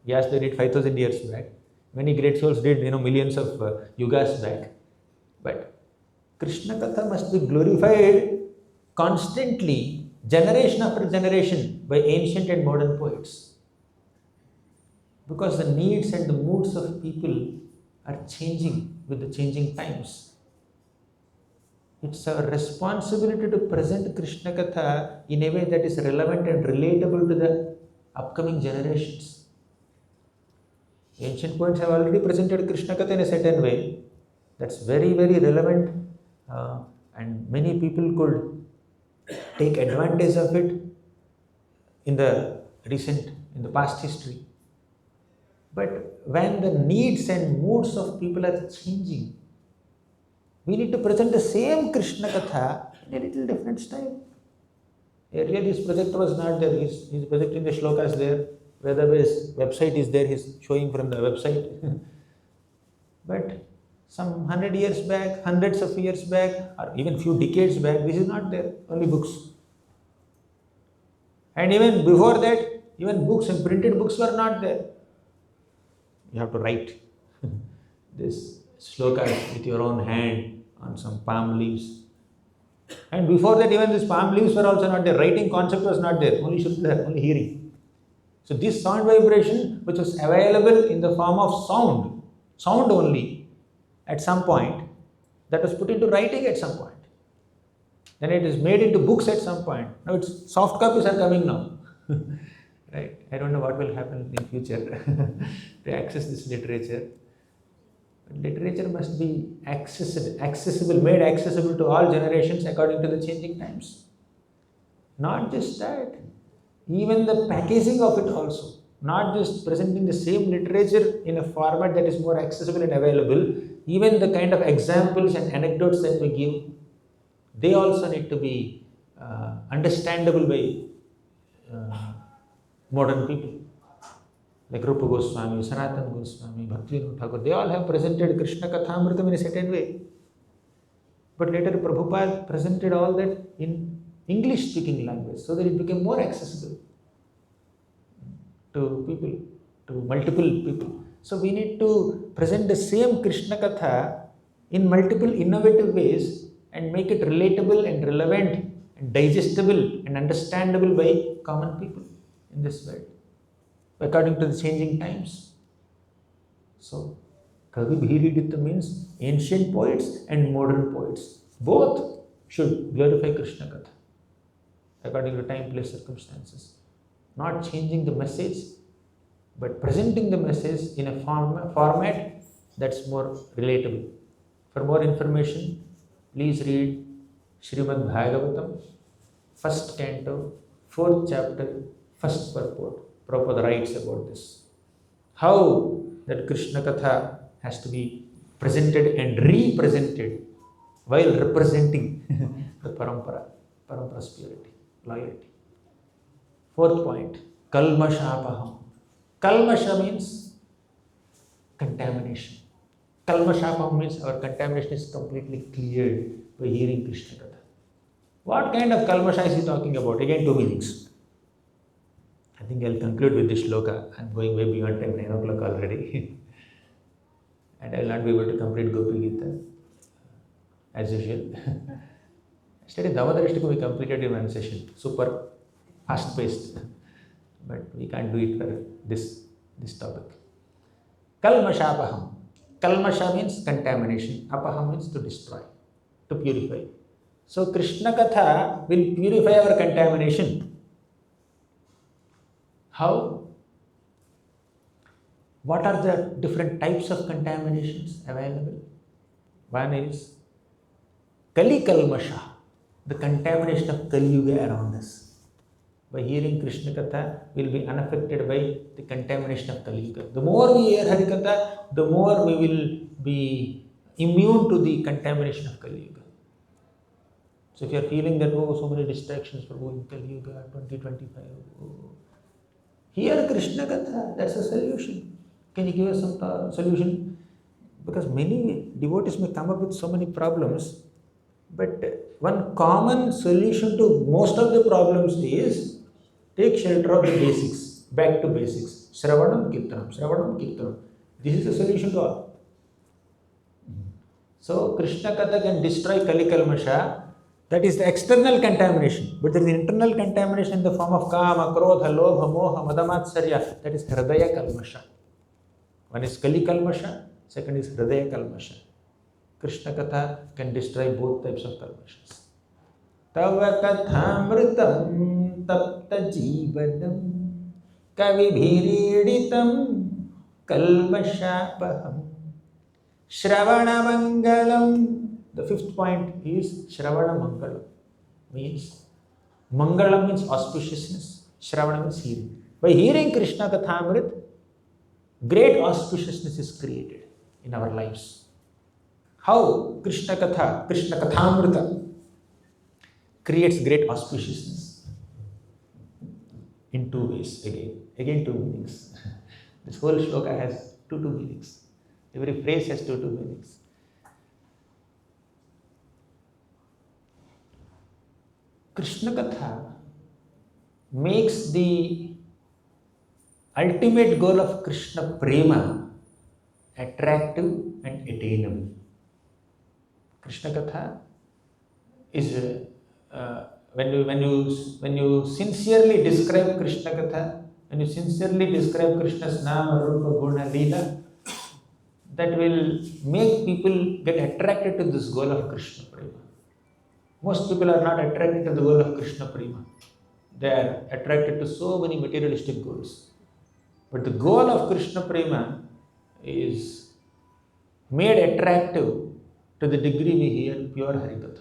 Vyasdev did 5000 years back. Many great souls did, millions of yugas back. But Krishna Katha must be glorified constantly, generation after generation, by ancient and modern poets. Because the needs and the moods of people are changing with the changing times. It's our responsibility to present Krishna Katha in a way that is relevant and relatable to the upcoming generations. Ancient poets have already presented Krishna Katha in a certain way. That's very, very relevant, and many people could take advantage of it in the past history. But when the needs and moods of people are changing, we need to present the same Krishna Katha in a little different style. Earlier this projector was not there, he's projecting the shlokas there, Vedabase website is there, he's showing from the website. But some 100 years back, hundreds of years back, or even few decades back, this is not there, only books. And even before that, even books and printed books were not there. You have to write this slokas with your own hand on some palm leaves. And before that, even these palm leaves were also not there. Writing concept was not there. Only Shuddha, only hearing. So this sound vibration, which was available in the form of sound only, at some point, that was put into writing at some point. Then it is made into books at some point. Now it's soft copies are coming now. Right? I don't know what will happen in future to access this literature. But literature must be accessible, made accessible to all generations according to the changing times. Not just that, even the packaging of it also. Not just presenting the same literature in a format that is more accessible and available, even the kind of examples and anecdotes that we give, they also need to be understandable by modern people. Like Rupa Goswami, Sanatana Goswami, Bhaktivinoda Thakur, they all have presented Krishna Kathamritam in a certain way. But later Prabhupada presented all that in English speaking language so that it became more accessible to people, to multiple people. So we need to present the same Krishna Katha in multiple innovative ways and make it relatable and relevant and digestible and understandable by common people in this world, according to the changing times. So, Kavi Bhiridita means ancient poets and modern poets. Both should glorify Krishna Katha according to time, place, circumstances. Not changing the message, but presenting the message in a format that's more relatable. For more information, please read Srimad Bhagavatam, 1st canto, 4th chapter, 1st purport. Prabhupada writes about this. How that Krishna Katha has to be presented and represented while representing the Parampara's purity, loyalty. 4th point, Kalmashapaham. Kalmasha means contamination. Kalmashapam means our contamination is completely cleared by hearing Krishna Katha. What kind of kalmasha is he talking about? Again, two meanings. I think I'll conclude with this shloka. I'm going way beyond time, 9 o'clock already. And I'll not be able to complete Gopi Gita as usual. Yesterday, Davadarishtakam we completed in one session. Super fast paced. But we can't do it for this topic. Kalmashapaham. Kalmasha means contamination. Apaham means to destroy, to purify. So Krishna Katha will purify our contamination. How? What are the different types of contaminations available? One is Kali Kalmasha, the contamination of Kali Yuga around us. By hearing Krishna Katha, we will be unaffected by the contamination of Kali Yuga. The more we hear Hari Katha, the more we will be immune to the contamination of Kali Yuga. So if you are feeling that, oh, so many distractions for going Kali Yuga 2025, hear Krishna Katha, that's a solution. Can you give us some solution? Because many devotees may come up with so many problems, but one common solution to most of the problems is take shelter of the basics, back to basics. Shravanam Kirtanam, Shravanam Kirtanam. This is the solution to all. So Krishna Katha can destroy Kali Kalmasha. That is the external contamination. But there is internal contamination in the form of Kama, Krodha, Lobha, Moha, Madamatsarya. That is Hridaya Kalmasha. One is Kali Kalmasha, second is Hridaya Kalmasha. Krishna Katha can destroy both types of kalmashas. Tava kathamritam tapta jivanam kavibhiriditam kalmashapaham Shravana Mangalam. The fifth point is Shravana Mangalam. Means Mangalam means auspiciousness, Shravana means hearing. By hearing Krishna Kathamrit, great auspiciousness is created in our lives. How Krishna Katha, Krishna Kathamrita creates great auspiciousness? In two ways again two meanings. This whole shloka has two meanings. Every phrase has two meanings. Krishna Katha makes the ultimate goal of Krishna Prema attractive and attainable. Krishna Katha is when you sincerely describe Krishna Katha, when you sincerely describe Krishna's Nama, Rupa, Guna, Leela, that will make people get attracted to this goal of Krishna Prema. Most people are not attracted to the goal of Krishna Prema. They are attracted to so many materialistic goals. But the goal of Krishna Prema is made attractive to the degree we hear pure Harikatha.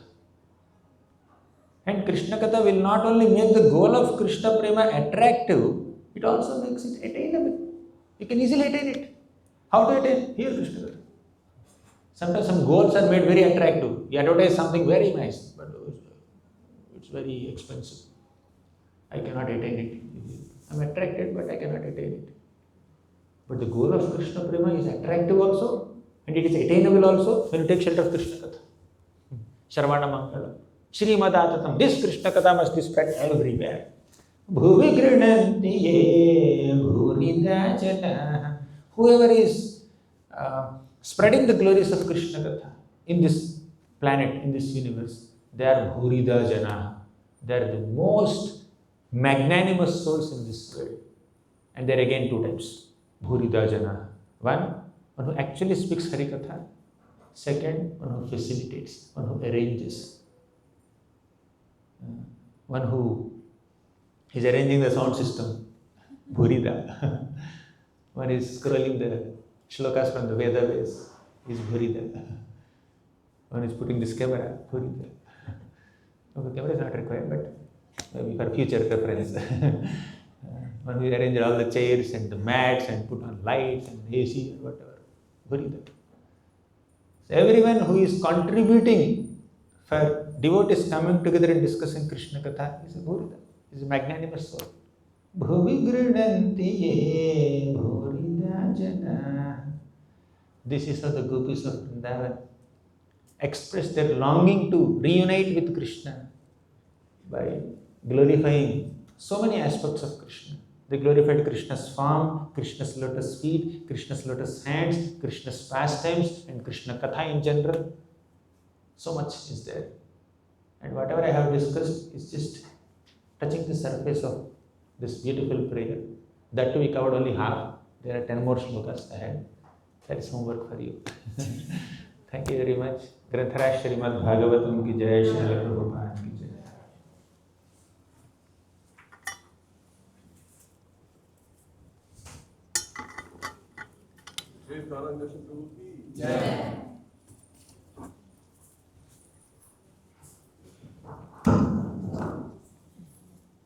And Krishna Katha will not only make the goal of Krishna Prema attractive, it also makes it attainable. You can easily attain it. How to attain? Hear Krishna Katha. Sometimes some goals are made very attractive. You advertise something very nice, but it's very expensive. I cannot attain it. I'm attracted, but I cannot attain it. But the goal of Krishna Prema is attractive also, and it is attainable also when you take shelter of Krishna Katha. Shravana Mangala. Shrimad. This Krishna Katha must be spread everywhere. Bhuvi Grinanti Ye Bhurida Jana. Whoever is spreading the glories of Krishna Katha in this planet, in this universe, they are Bhurida Jana. They are the most magnanimous souls in this world. And there are again two types. Bhurida Jana. One who actually speaks Harikatha. Second, one who facilitates, one who arranges. One who is arranging the sound system. Bhurida. One is scrolling the shlokas from the Veda base. Is Bhurida. One is putting this camera. Bhurida. Okay, camera is not required, but maybe for future reference. One who arranged all the chairs and the mats and put on lights and AC or whatever. Bhurida. So everyone who is contributing for devotees coming together and discussing Krishna Katha is a Bhurida, is a magnanimous soul. Bhuvi Grinanti Ye Bhurida Jana. This is how the gopis of Vrindavan express their longing to reunite with Krishna by glorifying so many aspects of Krishna. They glorified Krishna's form, Krishna's lotus feet, Krishna's lotus hands, Krishna's pastimes, and Krishna Katha in general. So much is there. And whatever I have discussed is just touching the surface of this beautiful prayer. That too, we covered only half. There are 10 more shlokas ahead. That is homework for you. Thank you very much. Granthara Srimad Bhagavatam ki jai, Srila Prabhupada ki jai. Gauranga Prabhu ki Jai.